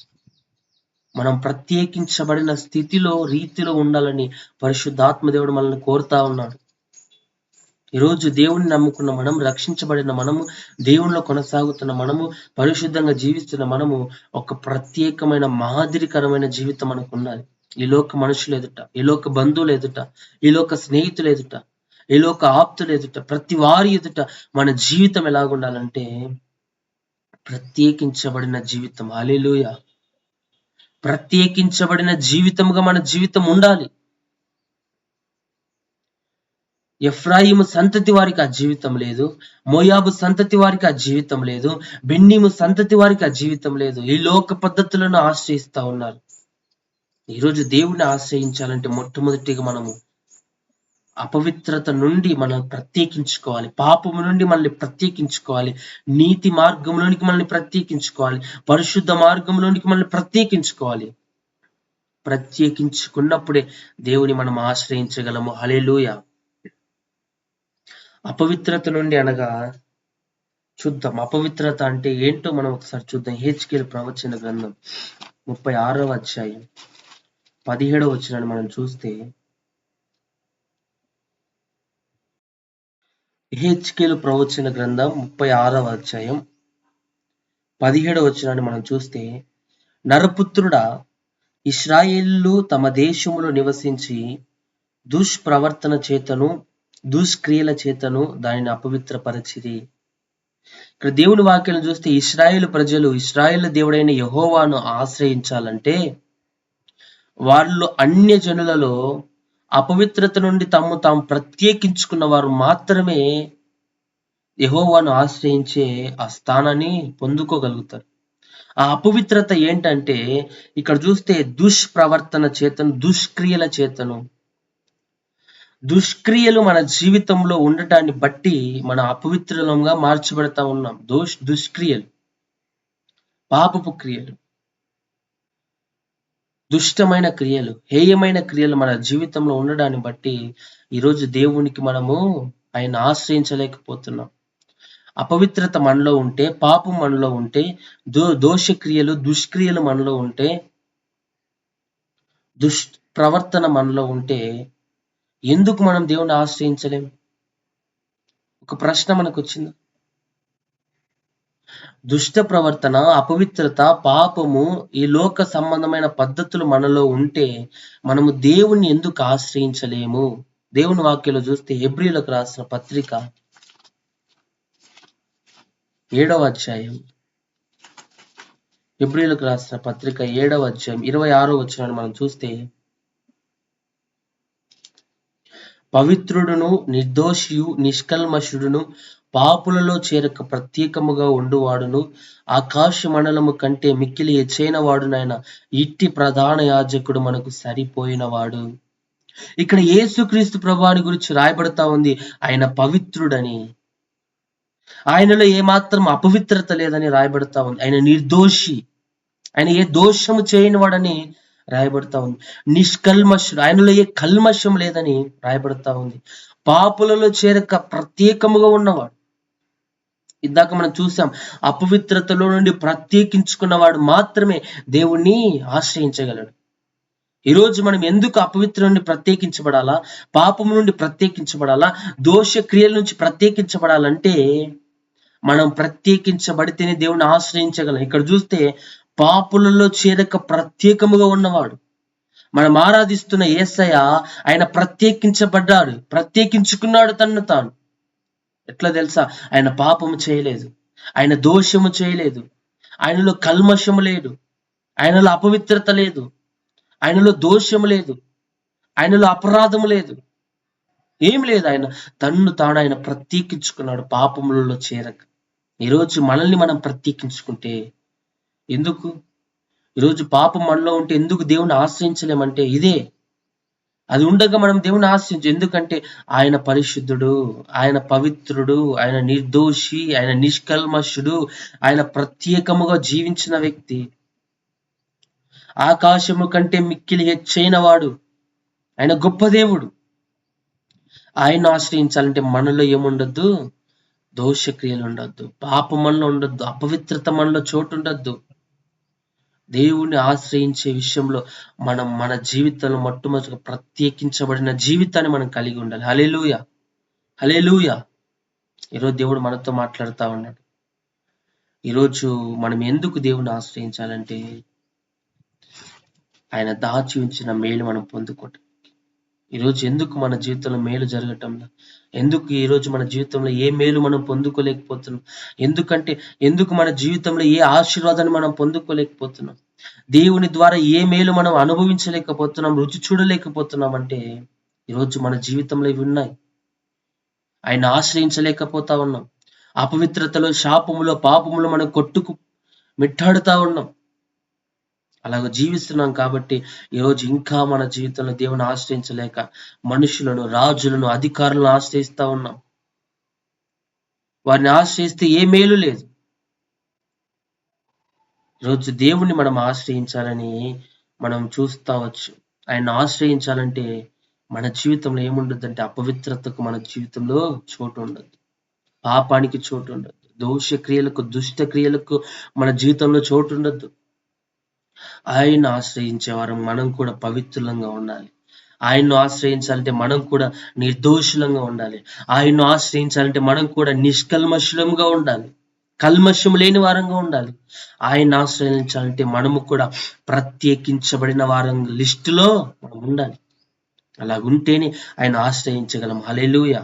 మనం ప్రత్యేకించబడిన స్థితిలో, రీతిలో ఉండాలని పరిశుద్ధాత్మ దేవుడు మనల్ని కోరుతా ఉన్నాడు. ఈరోజు దేవుణ్ణి నమ్ముకున్న మనం, రక్షించబడిన మనము, దేవునిలో కొనసాగుతున్న మనము, పరిశుద్ధంగా జీవిస్తున్న మనము ఒక ప్రత్యేకమైన మాదిరికరమైన జీవితం మనకు ఉండాలి. ఈ లోక మనుషులు ఎదుట, ఈ లోక బంధువులు ఎదుట, ఈ లోక స్నేహితులు ఎదుట, ఈ లోక ఆప్తులు ఎదుట, ప్రతి వారి ఎదుట మన జీవితం ఎలాగుండాలంటే ప్రత్యేకించబడిన జీవితం. హల్లెలూయా. ప్రత్యేకించబడిన జీవితముగా మన జీవితం ఉండాలి. ఎఫ్రాయిము సంతతి వారికి ఆ జీవితం లేదు. మోయాబు సంతతి వారికి ఆ జీవితం లేదు. బెన్నిము సంతతి వారికి ఆ జీవితం లేదు. ఈ లోక పద్ధతులను ఆశ్రయిస్తా ఉన్నారు. ఈరోజు దేవుణ్ణి ఆశ్రయించాలంటే మొట్టమొదటిగా మనము అపవిత్రత నుండి మనం ప్రత్యేకించుకోవాలి. పాపము నుండి మనల్ని ప్రత్యేకించుకోవాలి. నీతి మార్గంలోనికి మనల్ని ప్రత్యేకించుకోవాలి. పరిశుద్ధ మార్గంలోనికి మనల్ని ప్రత్యేకించుకోవాలి. ప్రత్యేకించుకున్నప్పుడే దేవుని మనం ఆశ్రయించగలము. హల్లెలూయా. అపవిత్రత నుండి అనగా చూద్దాం. అపవిత్రత అంటే ఏంటో మనం ఒకసారి చూద్దాం. యెహెజ్కేలు ప్రవచన గ్రంథం 36వ అధ్యాయం 17వ వచనాన్ని మనం చూస్తే, యెహెజ్కేలు ప్రవచన గ్రంథం 36వ అధ్యాయం 17వ వచనాన్ని మనం చూస్తే, నరపుత్రుడా, ఇశ్రాయేలు తమ దేశములో నివసించి దుష్ప్రవర్తన చేతను దుష్క్రియల చేతను దానిని అపవిత్రపరచిరి. ఇక్కడ దేవుని వాక్యాలను చూస్తే ఇశ్రాయేలు ప్రజలు ఇశ్రాయేలు దేవుడైన యెహోవాను ఆశ్రయించాలంటే వాళ్ళు అన్య జనులలో అపవిత్రత నుండి తాము ప్రత్యేకించుకున్న వారు మాత్రమే యెహోవాను ఆశ్రయించే ఆ స్థానాన్ని పొందుకోగలుగుతారు. ఆ అపవిత్రత ఏంటంటే ఇక్కడ చూస్తే దుష్ప్రవర్తన చేతను దుష్క్రియల చేతను. దుష్క్రియలు మన జీవితంలో ఉండటాన్ని బట్టి మన అపవిత్రంగా మార్చబడతా ఉన్నాం. దుష్క్రియలు, పాపపు క్రియలు, దుష్టమైన క్రియలు, హేయమైన క్రియలు మన జీవితంలో ఉండడాన్ని బట్టి ఈరోజు దేవునికి మనము ఆయన ఆశ్రయించలేకపోతున్నాం. అపవిత్రత మనలో ఉంటే, పాపం మనలో ఉంటే, దోషక్రియలు దుష్క్రియలు మనలో ఉంటే, దుష్ప్రవర్తన మనలో ఉంటే ఎందుకు మనం దేవుని ఆశ్రయించలేం? ఒక ప్రశ్న మనకు వచ్చింది. దుష్ట ప్రవర్తన, అపవిత్రత, పాపము, ఈ లోక సంబంధమైన పద్ధతులు మనలో ఉంటే మనము దేవుణ్ణి ఎందుకు ఆశ్రయించలేము? దేవుని వాక్యంలో చూస్తే హెబ్రీయులకు రాసిన పత్రిక 7వ అధ్యాయం, హెబ్రీయులకు రాసిన పత్రిక 7వ అధ్యాయం 26వ వచనాన్ని మనం చూస్తే, పవిత్రుడును నిర్దోషియు నిష్కల్మషుడును పాపులలో చేరక ప్రత్యేకముగా ఉండువాడును ఆకాశ మండలము కంటే మిక్కిలి హెచ్చైన వాడునైన ఇట్టి ప్రధాన యాజకుడు మనకు సరిపోయినవాడు. ఇక్కడ యేసుక్రీస్తు ప్రభువాని గురించి రాయబడతా ఉంది. ఆయన పవిత్రుడని, ఆయనలో ఏమాత్రం అపవిత్రత లేదని రాయబడతా ఉంది. ఆయన నిర్దోషి, ఆయన ఏ దోషము చేయని వాడని రాయబడతా ఉంది. నిష్కల్మషుడు, ఆయనలో ఏ కల్మషం లేదని రాయబడతా ఉంది. పాపులలో చేరక ప్రత్యేకముగా ఉన్నవాడు. ఇందాక మనం చూసాం, అపవిత్రతలో నుండి ప్రత్యేకించుకున్నవాడు మాత్రమే దేవుణ్ణి ఆశ్రయించగలడు. ఈరోజు మనం ఎందుకు అపవిత్రం నుండి ప్రత్యేకించబడాలా, పాపం నుండి ప్రత్యేకించబడాలా, దోష క్రియల నుంచి ప్రత్యేకించబడాలంటే మనం ప్రత్యేకించబడితేనే దేవుణ్ణి ఆశ్రయించగలం. ఇక్కడ చూస్తే పాపులలో చేరక ప్రత్యేకముగా ఉన్నవాడు. మనం ఆరాధిస్తున్న యేసయ్య ఆయన ప్రత్యేకించబడ్డాడు, ప్రత్యేకించుకున్నాడు తన్ను తాను. ఎట్లా తెలుసా? ఆయన పాపము చేయలేదు, ఆయన దోషము చేయలేదు, ఆయనలో కల్మషము లేదు, ఆయనలో అపవిత్రత లేదు, ఆయనలో దోషము లేదు, ఆయనలో అపరాధము లేదు, ఏం లేదు. ఆయన తన్ను తాను ఆయన ప్రత్యేకించుకున్నాడు పాపములలో చేరక. ఈరోజు మనల్ని మనం ప్రత్యేకించుకుంటే ఎందుకు? ఈరోజు పాపం మనలో ఉంటే ఎందుకు దేవుని ఆశ్రయించలేమంటే ఇదే. అది ఉండగా మనం దేవుని ఆశ్రయించు. ఎందుకంటే ఆయన పరిశుద్ధుడు, ఆయన పవిత్రుడు, ఆయన నిర్దోషి, ఆయన నిష్కల్మషుడు, ఆయన ప్రత్యేకముగా జీవించిన వ్యక్తి, ఆకాశము కంటే మిక్కిలి హెచ్చైన వాడు, ఆయన గొప్ప దేవుడు. ఆయన ఆశ్రయించాలంటే మనలో ఏముండద్దు? దోషక్రియలు ఉండద్దు, పాపం మనలో ఉండద్దు, అపవిత్రత మనలో చోటు ఉండద్దు. దేవుణ్ణి ఆశ్రయించే విషయంలో మనం మన జీవితంలో మొట్టమొదటిగా ప్రత్యేకించబడిన జీవితాన్ని మనం కలిగి ఉండాలి. హల్లెలూయా. హల్లెలూయా. ఈరోజు దేవుడు మనతో మాట్లాడుతూ ఉన్నాడు. ఈరోజు మనం ఎందుకు దేవుని ఆశ్రయించాలంటే ఆయన దాచి ఉంచిన మేలు మనం పొందుకోవటం. ఈరోజు ఎందుకు మన జీవితంలో మేలు జరగటంలో, ఎందుకు ఈరోజు మన జీవితంలో ఏ మేలు మనం పొందుకోలేకపోతున్నాం, ఎందుకు మన జీవితంలో ఏ ఆశీర్వాదాన్ని మనం పొందుకోలేకపోతున్నాం, దేవుని ద్వారా ఏ మేలు మనం అనుభవించలేకపోతున్నాం, రుచి చూడలేకపోతున్నాం అంటే ఈరోజు మన జీవితంలో ఇవి ఉన్నాయి. ఆయన ఆశ్రయించలేకపోతా ఉన్నాం. అపవిత్రతలో, శాపములో, పాపములో మనం మిట్టాడుతా ఉన్నాం. అలాగ జీవిస్తున్నాం కాబట్టి ఈరోజు ఇంకా మన జీవితంలో దేవుని ఆశ్రయించలేక మనుషులను, రాజులను, అధికారులను ఆశ్రయిస్తా ఉన్నాం. వారిని ఆశ్రయిస్తే ఏ మేలు లేదు. ఈరోజు దేవుణ్ణి మనం ఆశ్రయించాలని మనం చూస్తావచ్చు. ఆయన ఆశ్రయించాలంటే మన జీవితంలో ఏముండదంటే అపవిత్రతకు మన జీవితంలో చోటు ఉండదు, పాపానికి చోటు ఉండదు, దోష క్రియలకు, దుష్ట క్రియలకు మన జీవితంలో చోటు ఉండదు. ఆయన ఆశ్రయించే వారు మనం కూడా పవిత్రులంగా ఉండాలి. ఆయన్ను ఆశ్రయించాలంటే మనం కూడా నిర్దోషులంగా ఉండాలి. ఆయన్ను ఆశ్రయించాలంటే మనం కూడా నిష్కల్మషులంగా ఉండాలి, కల్మషం లేని వారంగా ఉండాలి. ఆయన్ని ఆశ్రయించాలంటే మనము కూడా ప్రత్యేకించబడిన వారం లిస్టులో మనం ఉండాలి. అలాగుంటేనే ఆయన ఆశ్రయించగలం. హల్లెలూయా.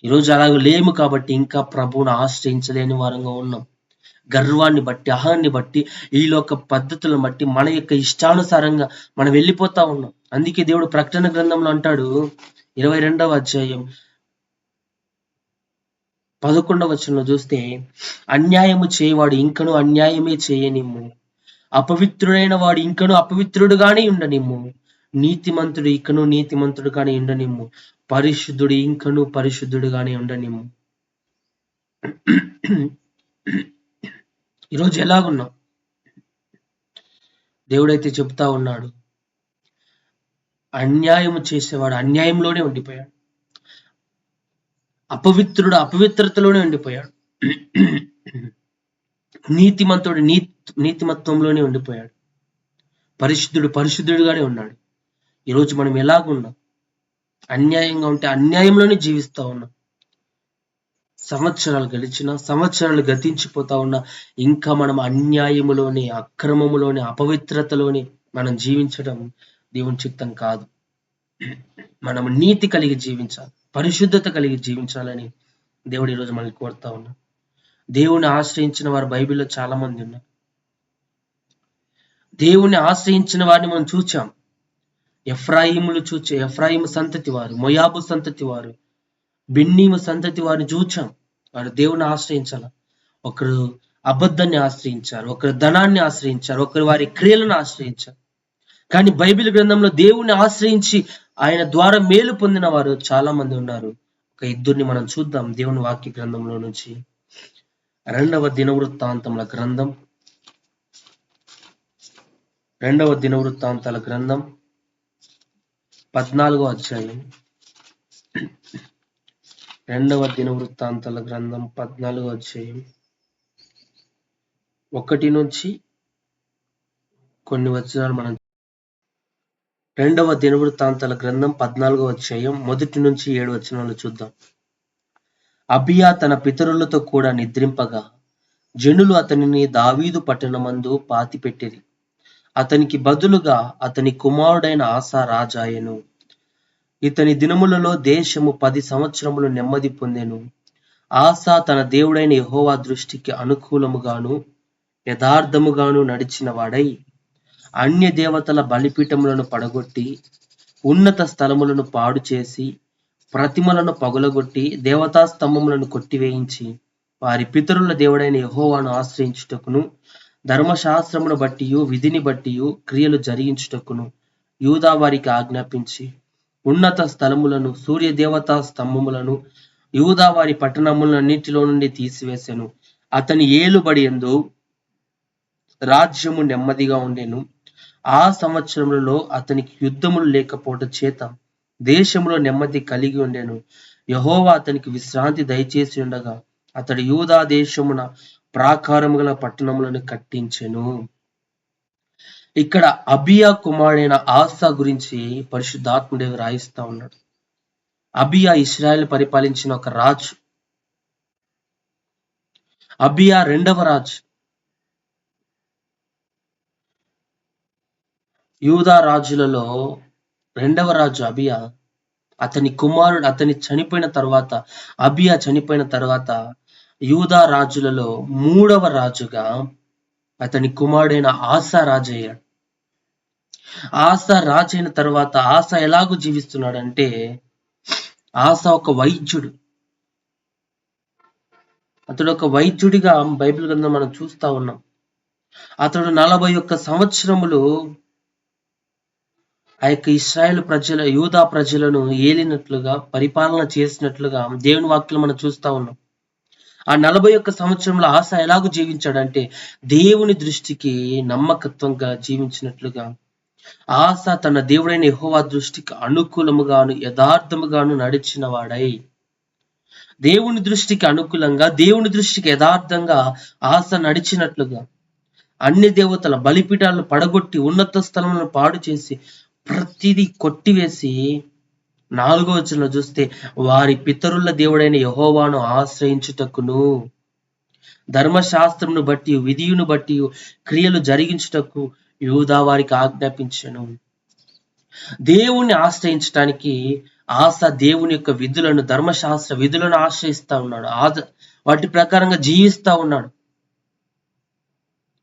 ఈరోజు అలాగ లేము కాబట్టి ఇంకా ప్రభువును ఆశ్రయించలేని వారంగా ఉన్నాం. గర్వాన్ని బట్టి, అహాన్ని బట్టి, ఈ లోక పద్ధతులను బట్టి మన యొక్క ఇష్టానుసారంగా మనం వెళ్ళిపోతా ఉన్నాం. అందుకే దేవుడు ప్రకటన గ్రంథంలో అంటాడు, 22వ అధ్యాయం 11వ వచనంలో చూస్తే, అన్యాయము చేయవాడు ఇంకను అన్యాయమే చేయనిమ్ము, అపవిత్రుడైన వాడు ఇంకను అపవిత్రుడుగానే ఉండనిమ్ము, నీతిమంతుడు ఇంకను నీతిమంతుడుగానే ఉండనిమ్ము, పరిశుద్ధుడు ఇంకను పరిశుద్ధుడుగానే ఉండనిమ్ము. ఈరోజు ఎలాగున్నాం? దేవుడైతే చెప్తా ఉన్నాడు, అన్యాయము చేసేవాడు అన్యాయంలోనే ఉండిపోయాడు, అపవిత్రుడు అపవిత్రతలోనే ఉండిపోయాడు, నీతిమంతుడు నీతిమత్వంలోనే ఉండిపోయాడు, పరిశుద్ధుడు పరిశుద్ధుడుగానే ఉన్నాడు. ఈరోజు మనం ఎలాగున్నాం? అన్యాయంగా ఉంటే అన్యాయంలోనే జీవిస్తా ఉన్నాం. సంవత్సరాలు గతించిపోతా ఉన్నా ఇంకా మనం అన్యాయములోనే, అక్రమములోనే, అపవిత్రతలోనే మనం జీవించడం దేవుని చిత్తం కాదు. మనం నీతి కలిగి జీవించాలి, పరిశుద్ధత కలిగి జీవించాలని దేవుడు ఈరోజు మనల్ని కోరుతా ఉన్నాడు. దేవుని ఆశ్రయించిన వారు బైబిల్లో చాలా మంది ఉన్నారు. దేవుని ఆశ్రయించిన వారిని మనం చూచాం. ఎఫ్రాయిము సంతతి వారు, మొయాబు సంతతి వారు, బెన్నీము సంతతి వారిని చూచాం. వారు దేవుని ఆశ్రయించాల. ఒకరు అబద్ధాన్ని ఆశ్రయించారు, ఒకరు ధనాన్ని ఆశ్రయించారు, ఒకరు వారి క్రియలను ఆశ్రయించారు. కానీ బైబిల్ గ్రంథంలో దేవుని ఆశ్రయించి ఆయన ద్వారా మేలు పొందిన వారు చాలా మంది ఉన్నారు. ఒక ఇద్దరిని మనం చూద్దాం దేవుని వాక్య గ్రంథంలో నుంచి. 2వ దినవృత్తాంతాల గ్రంథం 14వ అధ్యాయం. 2వ దినవృత్తాంతాల గ్రంథం 14వ అధ్యాయం 1 నుంచి కొన్ని వచనాలు మనం. 2వ దినవృత్తాంతాల గ్రంథం 14వ అధ్యాయం 1 నుంచి 7 వచనాలు చూద్దాం. అబియా తన పితరులతో కూడా నిద్రింపగా జనులు అతనిని దావీదు పట్టణమందు పాతిపెట్టిరి. అతనికి బదులుగా అతని కుమారుడైన ఆసా రాజాయను. ఇతని దినములలో దేశము 10 సంవత్సరములు నెమ్మది పొందెను. ఆసా తన దేవుడైన యెహోవా దృష్టికి అనుకూలముగాను యథార్థముగాను నడిచిన వాడై అన్య దేవతల బలిపీఠములను పడగొట్టి ఉన్నత స్థలములను పాడు చేసి ప్రతిమలను పగులగొట్టి దేవతా స్తంభములను కొట్టివేయించి వారి పితరుల దేవుడైన యెహోవాను ఆశ్రయించుటకును ధర్మశాస్త్రమును బట్టియు విధిని బట్టియు క్రియలు జరిగించుటకును యూదా వారికి ఆజ్ఞాపించి ఉన్నత స్థలములను సూర్య దేవతా స్తంభములను యూదా వారి పట్టణములన్నిటిలో నుండి తీసివేసెను. అతని ఏలుబడి యందు రాజ్యము నెమ్మదిగా ఉండెను. ఆ సంవత్సరములలో అతనికి యుద్ధములు లేకపోవడం చేత దేశంలో నెమ్మది కలిగి ఉండెను. యెహోవా అతనికి విశ్రాంతి దయచేసి ఉండగా అతడు యూదా దేశమున ప్రాకారము గల పట్టణములను కట్టించెను. ఇక్కడ అబియా కుమారుడైన ఆసా గురించి పరిశుద్ధాత్ముడు రాయిస్తా ఉన్నాడు. అబియా ఇశ్రాయేలు పరిపాలించిన ఒక రాజు. అబియా రెండవ రాజు. యూదా రాజులలో రెండవ రాజు అబియా. అతని కుమారుడు అబియా చనిపోయిన తర్వాత యూదా రాజులలో మూడవ రాజుగా అతని కుమారుడైన ఆసా రాజయ్యాడు. ఆసా రాజైన తర్వాత ఆసా ఎలాగూ జీవిస్తున్నాడంటే, ఆసా ఒక వైద్యుడు. అతడు ఒక వైద్యుడిగా బైబిల్ గ్రంథం మనం చూస్తా ఉన్నాం. అతడు 41 సంవత్సరములు ఆ యొక్క ఇశ్రాయేలు యూదా ప్రజలను ఏలినట్లుగా, పరిపాలన చేసినట్లుగా దేవుని వాక్యం మనం చూస్తా ఉన్నాం. ఆ 41 సంవత్సరంలో ఆసా ఎలాగూ జీవించాడంటే, దేవుని దృష్టికి నమ్మకత్వంగా జీవించినట్లుగా ఆసా తన దేవుడైన యెహోవా దృష్టికి అనుకూలముగాను యథార్థముగాను నడిచిన వాడై, దేవుని దృష్టికి అనుకూలంగా, దేవుని దృష్టికి యథార్థంగా ఆసా నడిచినట్లుగా అన్ని దేవతల బలిపీఠాలను పడగొట్టి ఉన్నత స్థలములను పాడు చేసి ప్రతిదీ కొట్టివేసి 4వ వచనంలో చూస్తే వారి పితరుల దేవుడైన యెహోవాను ఆశ్రయించుటకును ధర్మశాస్త్రమును బట్టి విధియును బట్టి క్రియలు జరిగించుటకు యూదా వారికి ఆజ్ఞాపించెను. దేవుణ్ణి ఆశ్రయించడానికి ఆసా దేవుని యొక్క విధులను, ధర్మశాస్త్ర విధులను ఆశ్రయిస్తా ఉన్నాడు. వాటి ప్రకారంగా జీవిస్తా ఉన్నాడు.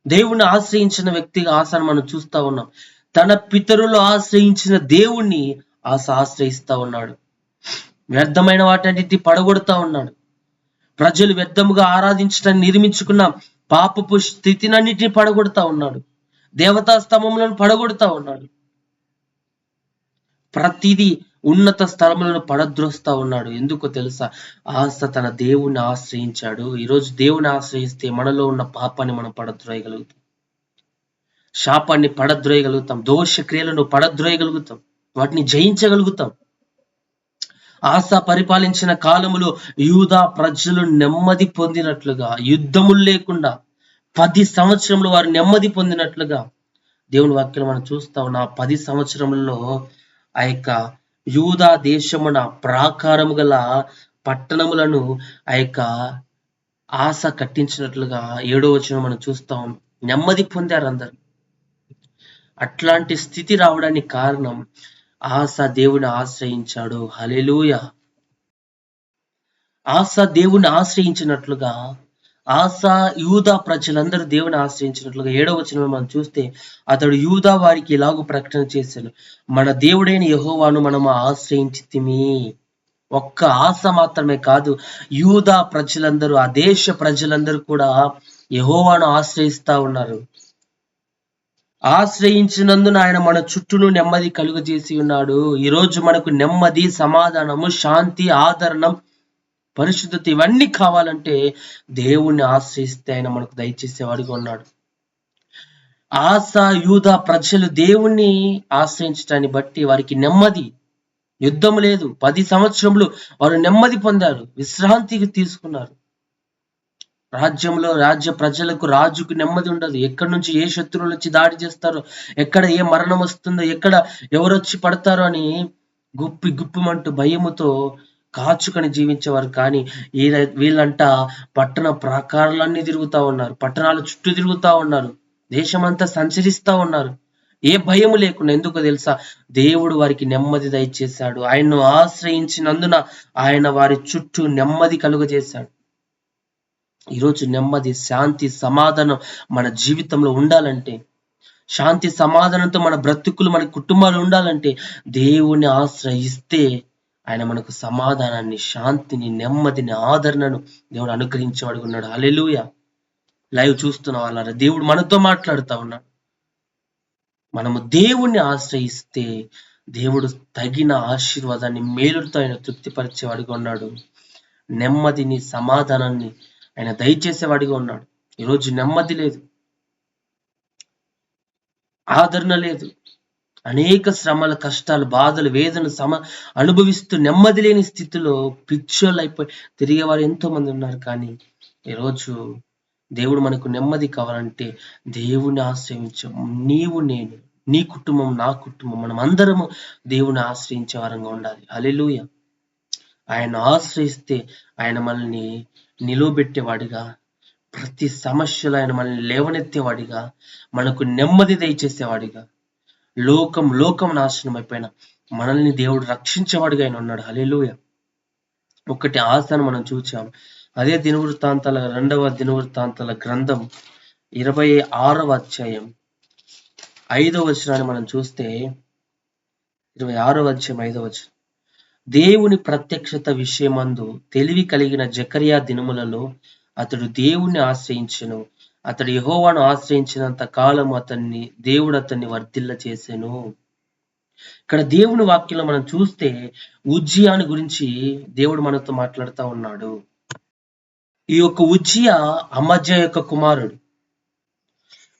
దేవుణ్ణి ఆశ్రయించిన వ్యక్తిగా ఆసాను మనం చూస్తా ఉన్నాం. తన పితరులు ఆశ్రయించిన దేవుణ్ణి ఆశ్రయిస్తా ఉన్నాడు. వ్యర్థమైన వాటన్నిటిని పడగొడతా ఉన్నాడు. ప్రజలు వ్యర్థముగా ఆరాధించడానికి నిర్మించుకున్న పాపపు స్థితినన్నిటిని పడగొడతా ఉన్నాడు. దేవతా స్తంభములను పడగొడతా ఉన్నాడు. ప్రతిదీ ఉన్నత స్థలములను పడద్రోస్తా ఉన్నాడు. ఎందుకో తెలుసా? ఆసా తన దేవుణ్ణి ఆశ్రయించాడు. ఈరోజు దేవుని ఆశ్రయిస్తే మనలో ఉన్న పాపాన్ని మనం పడద్రోయగలుగుతాం, శాపాన్ని పడద్రోయగలుగుతాం, దోష క్రియలను పడద్రోయగలుగుతాం, వాటిని జయించగలుగుతాం. ఆసా పరిపాలించిన కాలములో యూదా ప్రజలు నెమ్మది పొందినట్లుగా, యుద్ధములు లేకుండా 10 సంవత్సరంలో వారు నెమ్మది పొందినట్లుగా దేవుని వాక్యం మనం చూస్తా ఉన్నాం. 10 సంవత్సరంలో ఆ యొక్క యూదా దేశమున ప్రాకారము గల పట్టణములను ఆ యొక్క ఆసా కట్టించినట్లుగా 7వ వచనం మనం చూస్తా ఉన్నాం. నెమ్మది పొందారు అందరు. అట్లాంటి స్థితి రావడానికి కారణం ఆసా దేవుని ఆశ్రయించాడు. హల్లెలూయా. ఆసా దేవుని ఆశ్రయించినట్లుగా, ఆసా యూదా ప్రజలందరూ దేవుని ఆశ్రయించినట్లుగా 7వ వచనం మనం చూస్తే అతడు యూదా వారికి ఇలాగూ ప్రకటన చేశాడు, మన దేవుడైన యెహోవాను మనము ఆశ్రయించితిమి. ఒక్క ఆసా మాత్రమే కాదు, యూదా ప్రజలందరూ, ఆ దేశ ప్రజలందరూ కూడా యెహోవాను ఆశ్రయిస్తా ఉన్నారు. ఆశ్రయించినందున ఆయన మన చుట్టూను నెమ్మది కలుగజేసి ఉన్నాడు. ఈరోజు మనకు నెమ్మది, సమాధానము, శాంతి, ఆదరణం, పరిశుద్ధత ఇవన్నీ కావాలంటే దేవుణ్ణి ఆశ్రయిస్తే ఆయన మనకు దయచేసేవాడిగా ఉన్నాడు. ఆసా యూదా ప్రజలు దేవుణ్ణి ఆశ్రయించడాన్ని బట్టి వారికి నెమ్మది, యుద్ధం లేదు. 10 సంవత్సరములు వారు నెమ్మది పొందారు, విశ్రాంతికి తీసుకున్నారు. రాజ్య ప్రజలకు, రాజుకు నెమ్మది ఉండదు. ఎక్కడి నుంచి ఏ శత్రువులు వచ్చి దాడి చేస్తారో, ఎక్కడ ఏ మరణం వస్తుందో, ఎక్కడ ఎవరొచ్చి పడతారో అని గుప్పిమంటూ భయముతో కాచుకొని జీవించేవారు. కానీ వీళ్ళంట పట్టణ ప్రాకారాలన్నీ తిరుగుతా ఉన్నారు, పట్టణాల చుట్టూ తిరుగుతా ఉన్నారు, దేశమంతా సంచరిస్తా ఉన్నారు, ఏ భయము లేకుండా. ఎందుకో తెలుసా? దేవుడు వారికి నెమ్మది దయచేశాడు. ఆయన్ను ఆశ్రయించినందున ఆయన వారి చుట్టూ నెమ్మది కలుగజేశాడు. ఈరోజు నెమ్మది, శాంతి, సమాధానం మన జీవితంలో ఉండాలంటే, శాంతి సమాధానంతో మన బ్రతుకులు, మన కుటుంబాలు ఉండాలంటే దేవుని ఆశ్రయిస్తే ఆయన మనకు సమాధానాన్ని, శాంతిని, నెమ్మదిని, ఆదరణను దేవుడు అనుగ్రహించేవాడు ఉన్నాడు. హల్లెలూయా. లైవ్ చూస్తున్న వాళ్ళారా, దేవుడు మనతో మాట్లాడుతా ఉన్నాడు. మనము దేవుణ్ణి ఆశ్రయిస్తే దేవుడు తగిన ఆశీర్వాదాన్ని, మేలుతో ఆయన తృప్తిపరిచేవాడిగా ఉన్నాడు. నెమ్మదిని, సమాధానాన్ని ఆయన దయచేసేవాడిగా ఉన్నాడు. ఈరోజు నెమ్మది లేదు, ఆదరణ లేదు. అనేక శ్రమల, కష్టాలు, బాధలు, వేదన అనుభవిస్తూ నెమ్మది లేని స్థితిలో పిచ్చోళ్ళు అయిపోయి తిరిగేవారు ఎంతో మంది ఉన్నారు. కానీ ఈరోజు దేవుడు మనకు నెమ్మది కావాలంటే దేవుని ఆశ్రయించాం. నీవు, నేను, నీ కుటుంబం, నా కుటుంబం, మనం అందరము దేవుని ఆశ్రయించే వారంగా ఉండాలి. హల్లెలూయా. ఆయన ఆశ్రయిస్తే ఆయన మనల్ని నిలువబెట్టేవాడిగా, ప్రతి సమస్యలో ఆయన మనల్ని లేవనెత్తేవాడిగా, మనకు నెమ్మది దయచేసేవాడిగా, లోకం నాశనం అయిపోయిన మనల్ని దేవుడు రక్షించేవాడిగా ఆయన ఉన్నాడు. హల్లెలూయా. ఒకటి ఆశను మనం చూచాం. అదే దినవృత్తాంతాల 2వ దినవృత్తాంతాల గ్రంథం 26వ అధ్యాయం 5వ వచనాన్ని మనం చూస్తే, 26వ అధ్యాయం 5వ వచనం, దేవుని ప్రత్యక్షత విషయమందు తెలివి కలిగిన జకరియా దినములలో అతడు దేవుణ్ణి ఆశ్రయించెను. అతడు యెహోవాను ఆశ్రయించినంత కాలం దేవుడు అతన్ని వర్ధిల్ల చేసెను. ఇక్కడ దేవుని వాక్యంలో మనం చూస్తే ఉజ్జియాని గురించి దేవుడు మనతో మాట్లాడుతూ ఉన్నాడు. ఈ యొక్క ఉజ్జియా అమజ్యా యొక్క కుమారుడు.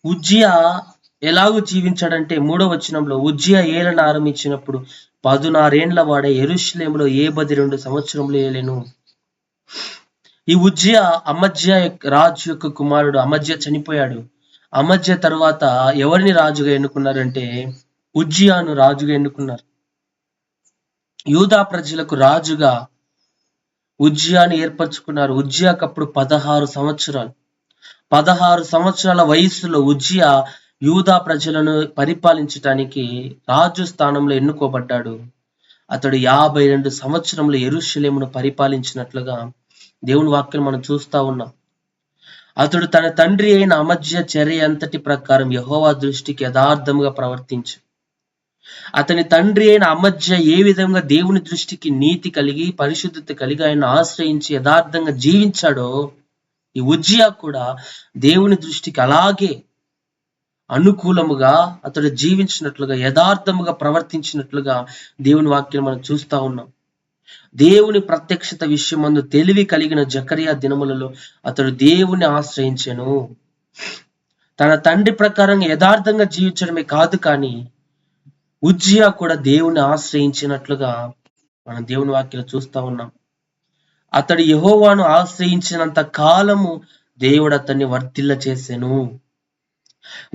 ఉజ్జియా ఎలాగూ జీవించాడంటే 3వ వచనంలో, ఉజ్జియా ఏలన ఆరంభించినప్పుడు 16 ఏండ్ల వాడే యెరూషలేములో 72 సంవత్సరములు ఏలెను. ఈ ఉజ్జియా అమజ్యా రాజు యొక్క కుమారుడు. అమజ్యా చనిపోయాడు. అమజ్యా తర్వాత ఎవరిని రాజుగా ఎన్నుకున్నారంటే ఉజ్జియాను రాజుగా ఎన్నుకున్నారు. యూదా ప్రజలకు రాజుగా ఉజ్జియాను ఏర్పరచుకున్నారు. ఉజ్జియాకు అప్పుడు 16 సంవత్సరాలు. 16 సంవత్సరాల వయస్సులో ఉజ్జియా యూదా ప్రజలను పరిపాలించటానికి రాజు స్థానంలో ఎన్నుకోబడ్డాడు. అతడు 52 సంవత్సరములు యెరూషలేమును పరిపాలించినట్లుగా దేవుని వాక్యం మనం చూస్తా ఉన్నాం. అతడు తన తండ్రి అయిన అమజ్యా చర్య అంతటి ప్రకారం యెహోవా దృష్టికి యథార్థముగా ప్రవర్తించు. అతని తండ్రి అయిన అమజ్యా ఏ విధంగా దేవుని దృష్టికి నీతి కలిగి పరిశుద్ధత కలిగి ఆయన ఆశ్రయించి యథార్థంగా జీవించాడో, ఈ ఉజ్జియా కూడా దేవుని దృష్టికి అలాగే అనుకూలముగా అతడు జీవించినట్లుగా, యథార్థముగా ప్రవర్తించినట్లుగా దేవుని వాక్యం మనం చూస్తా ఉన్నాం. దేవుని ప్రత్యక్షత విషయమందు తెలివి కలిగిన జకరియా దినములలో అతడు దేవుని ఆశ్రయించెను. తన తండ్రి ప్రకారం యథార్థంగా జీవించడమే కాదు, కానీ ఉజ్జియా కూడా దేవుని ఆశ్రయించినట్లుగా మనం దేవుని వాక్యం చూస్తా ఉన్నాం. అతడు యెహోవాను ఆశ్రయించినంత కాలము దేవుడు అతన్ని వర్ధిల్ల చేసెను.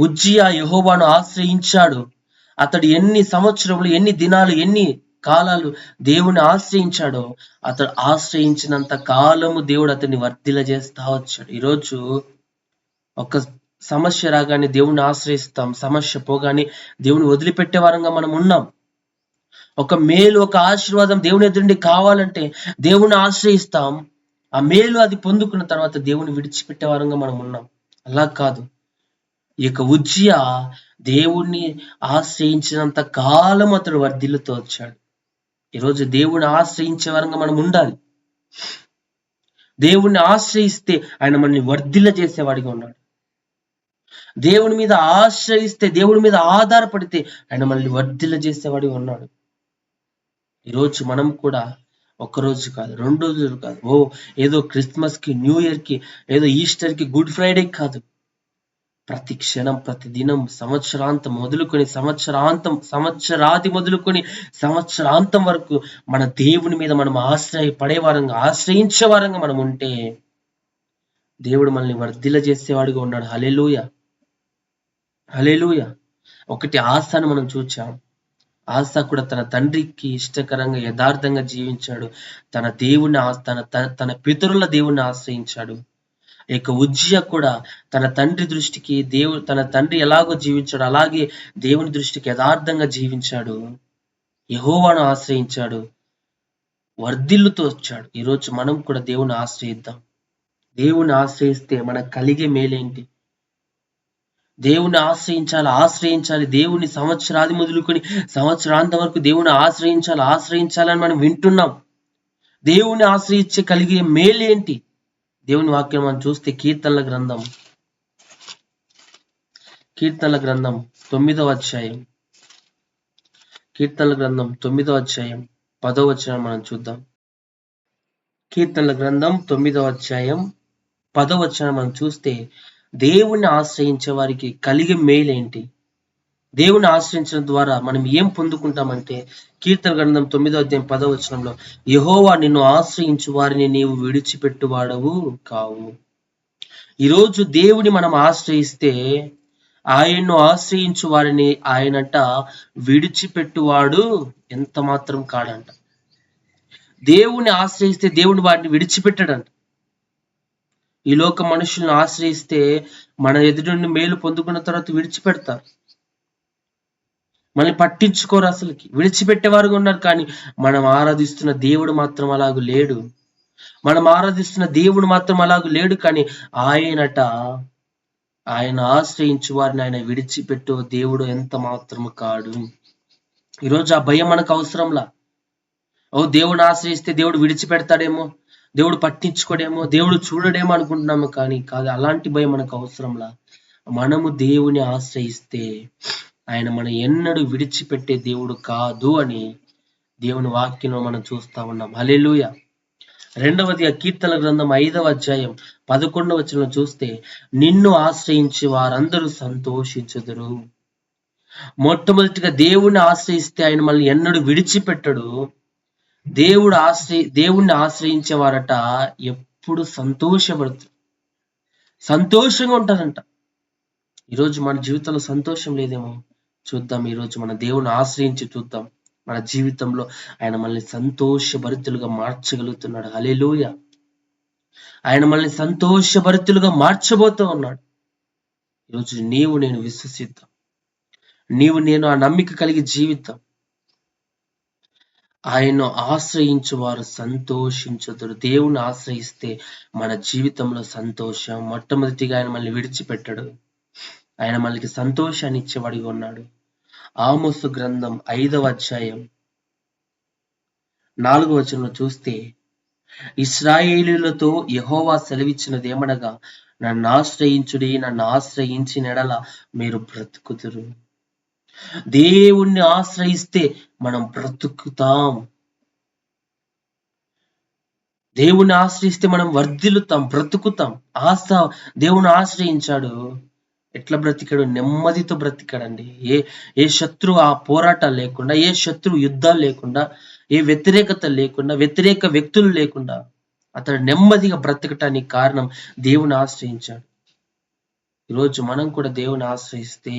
ఉజ్జియా యెహోవాను ఆశ్రయించాడు. అతడు ఎన్ని సంవత్సరములు, ఎన్ని దినాలు, ఎన్ని కాలాలు దేవుని ఆశ్రయించాడో, అతడు ఆశ్రయించినంత కాలము దేవుడు అతన్ని వర్ధిల్ల చేస్తా వచ్చాడు. ఈరోజు ఒక సమస్య రాగానే దేవుని ఆశ్రయిస్తాం, సమస్య పోగానే దేవుని వదిలిపెట్టే వారంగా మనం ఉన్నాం. ఒక మేలు, ఒక ఆశీర్వాదం దేవుని ఎదురుండి కావాలంటే దేవుని ఆశ్రయిస్తాం. ఆ మేలు అది పొందుకున్న తర్వాత దేవుని విడిచిపెట్టే వారంగా మనం ఉన్నాం. అలా కాదు. ఈ యొక్క ఉజ్జియా దేవుణ్ణి ఆశ్రయించినంత కాలం అతడు వర్ధిల్లుతూ వచ్చాడు. ఈరోజు దేవుని ఆశ్రయించే వారంగా మనం ఉండాలి. దేవుణ్ణి ఆశ్రయిస్తే ఆయన మనల్ని వర్ధిల్ల చేసేవాడిగా ఉన్నాడు. దేవుని మీద ఆశ్రయిస్తే, దేవుడి మీద ఆధారపడితే ఆయన మనల్ని వర్ధిల్ల చేసేవాడిగా ఉన్నాడు. ఈరోజు మనం కూడా ఒక్కరోజు కాదు, 2 రోజులు కాదు, ఏదో క్రిస్మస్ కి, న్యూ ఇయర్ కి, ఏదో ఈస్టర్ కి, గుడ్ ఫ్రైడే కాదు, ప్రతి క్షణం, ప్రతి దినం, సంవత్సరాంతం మొదలుకొని సంవత్సరాది మొదలుకొని సంవత్సరాంతం వరకు మన దేవుని మీద మనం ఆశ్రయించే వారంగా మనం ఉంటే దేవుడు మనల్ని వర్ధిల్ల చేసేవాడిగా ఉన్నాడు. హల్లెలూయా, హల్లెలూయా. ఒకటి ఆశను మనం చూచాం. ఆశ కూడా తన తండ్రికి ఇష్టకరంగా యథార్థంగా జీవించాడు. తన పితరుల దేవుణ్ణి ఆశ్రయించాడు. ఇక ఉజ్జియా కూడా తన తండ్రి దృష్టికి తన తండ్రి ఎలాగో జీవించాడు అలాగే దేవుని దృష్టికి యథార్థంగా జీవించాడు. యెహోవాను ఆశ్రయించాడు, వర్ధిల్లుతూ వచ్చాడు. ఈరోజు మనం కూడా దేవుని ఆశ్రయిద్దాం. దేవుని ఆశ్రయిస్తే మనకు కలిగే మేలేంటి? దేవుని ఆశ్రయించాలి. దేవుని సంవత్సరాది మొదలుకొని సంవత్సరాంతం వరకు దేవుని ఆశ్రయించాలని మనం వింటున్నాం. దేవుని ఆశ్రయించే కలిగే మేలేంటి? దేవుని వాక్యం మనం చూస్తే కీర్తనల గ్రంథం 9వ అధ్యాయం, కీర్తనల గ్రంథం 9వ అధ్యాయం 10వ వచనం మనం చూద్దాం. కీర్తనల గ్రంథం 9వ అధ్యాయం 10వ వచనం మనం చూస్తే దేవుణ్ణి ఆశ్రయించే వారికి కలిగే మేలేంటి? దేవుని ఆశ్రయించడం ద్వారా మనం ఏం పొందుకుంటామంటే, కీర్తన గ్రంథం 9వ అధ్యాయం 10వ వచనంలో, యెహోవా నిన్ను ఆశ్రయించు వారిని నీవు విడిచిపెట్టువాడవు కావు. ఈరోజు దేవుని మనం ఆశ్రయిస్తే ఆయన్ను ఆశ్రయించు వారిని ఆయనట విడిచిపెట్టువాడు ఎంత మాత్రం కాడంట. దేవుని ఆశ్రయిస్తే దేవుడు వాడిని విడిచిపెట్టడంట. ఈ లోక మనుషులను ఆశ్రయిస్తే మన ఎదుటి మేలు పొందుకున్న తర్వాత విడిచిపెడతారు, మనల్ని పట్టించుకోరు, అసలుకి విడిచిపెట్టేవారుగా ఉన్నారు. కానీ మనం ఆరాధిస్తున్న దేవుడు మాత్రం అలాగూ లేడు. కానీ ఆయన ఆశ్రయించు వారిని ఆయన విడిచిపెట్టు దేవుడు ఎంత మాత్రము కాడు. ఈరోజు ఆ భయం మనకు అవసరంలా. దేవుడు ఆశ్రయిస్తే దేవుడు విడిచిపెడతాడేమో, దేవుడు పట్టించుకోడేమో, దేవుడు చూడడేమో అనుకుంటున్నాము. కానీ కాదు, అలాంటి భయం మనకు అవసరంలా. మనము దేవుని ఆశ్రయిస్తే ఆయన మన ఎన్నడూ విడిచిపెట్టే దేవుడు కాదు అని దేవుని వాక్యంలో మనం చూస్తా ఉన్నాం. హల్లెలూయా. రెండవది, కీర్తన గ్రంథం 5వ అధ్యాయం 11వ వచనం చూస్తే, నిన్ను ఆశ్రయించి వారందరూ సంతోషించుదురు. మొట్టమొదటిగా దేవుణ్ణి ఆశ్రయిస్తే ఆయన మనల్ని ఎన్నడూ విడిచిపెట్టడు. దేవుణ్ణి ఆశ్రయించే వారట ఎప్పుడు సంతోషంగా ఉంటారంట. ఈరోజు మన జీవితంలో సంతోషం లేదేమో, చూద్దాం. ఈరోజు మన దేవుని ఆశ్రయించి చూద్దాం. మన జీవితంలో ఆయన మనల్ని సంతోషభరితులుగా మార్చగలుగుతున్నాడు. హల్లెలూయా. ఆయన మనల్ని సంతోషభరితులుగా మార్చబోతూ ఉన్నాడు. ఈరోజు నీవు నేను విశ్వసిద్దాం, నీవు నేను ఆ నమ్మిక కలిగి జీవితం. ఆయన్ను ఆశ్రయించు వారు సంతోషించుదురు. దేవుని ఆశ్రయిస్తే మన జీవితంలో సంతోషం. మొట్టమొదటిగా ఆయన మనల్ని విడిచిపెట్టడు, ఆయన మనకి సంతోషాన్ని ఇచ్చేవాడిగా ఉన్నాడు. ఆమోసు గ్రంథం 5వ అధ్యాయం 4వ వచనంలో చూస్తే, ఇశ్రాయేలీయులతో యెహోవా సెలవిచ్చినదేమనగా, నన్ను ఆశ్రయించుడి, నన్ను ఆశ్రయించిన ఎడల మీరు బ్రతుకుదురు. దేవుణ్ణి ఆశ్రయిస్తే మనం బ్రతుకుతాం. దేవుణ్ణి ఆశ్రయిస్తే మనం వర్ధిల్లుతాం, బ్రతుకుతాం. దేవుని ఆశ్రయించాడు, ఎట్లా బ్రతికాడు? నెమ్మదితో బ్రతికాడండి. ఏ శత్రువు ఆ పోరాటాలు లేకుండా, ఏ శత్రువు యుద్ధాలు లేకుండా, ఏ వ్యతిరేకత లేకుండా, వ్యతిరేక వ్యక్తులు లేకుండా అతడు నెమ్మదిగా బ్రతకటానికి కారణం దేవుని ఆశ్రయించాడు. ఈరోజు మనం కూడా దేవుని ఆశ్రయిస్తే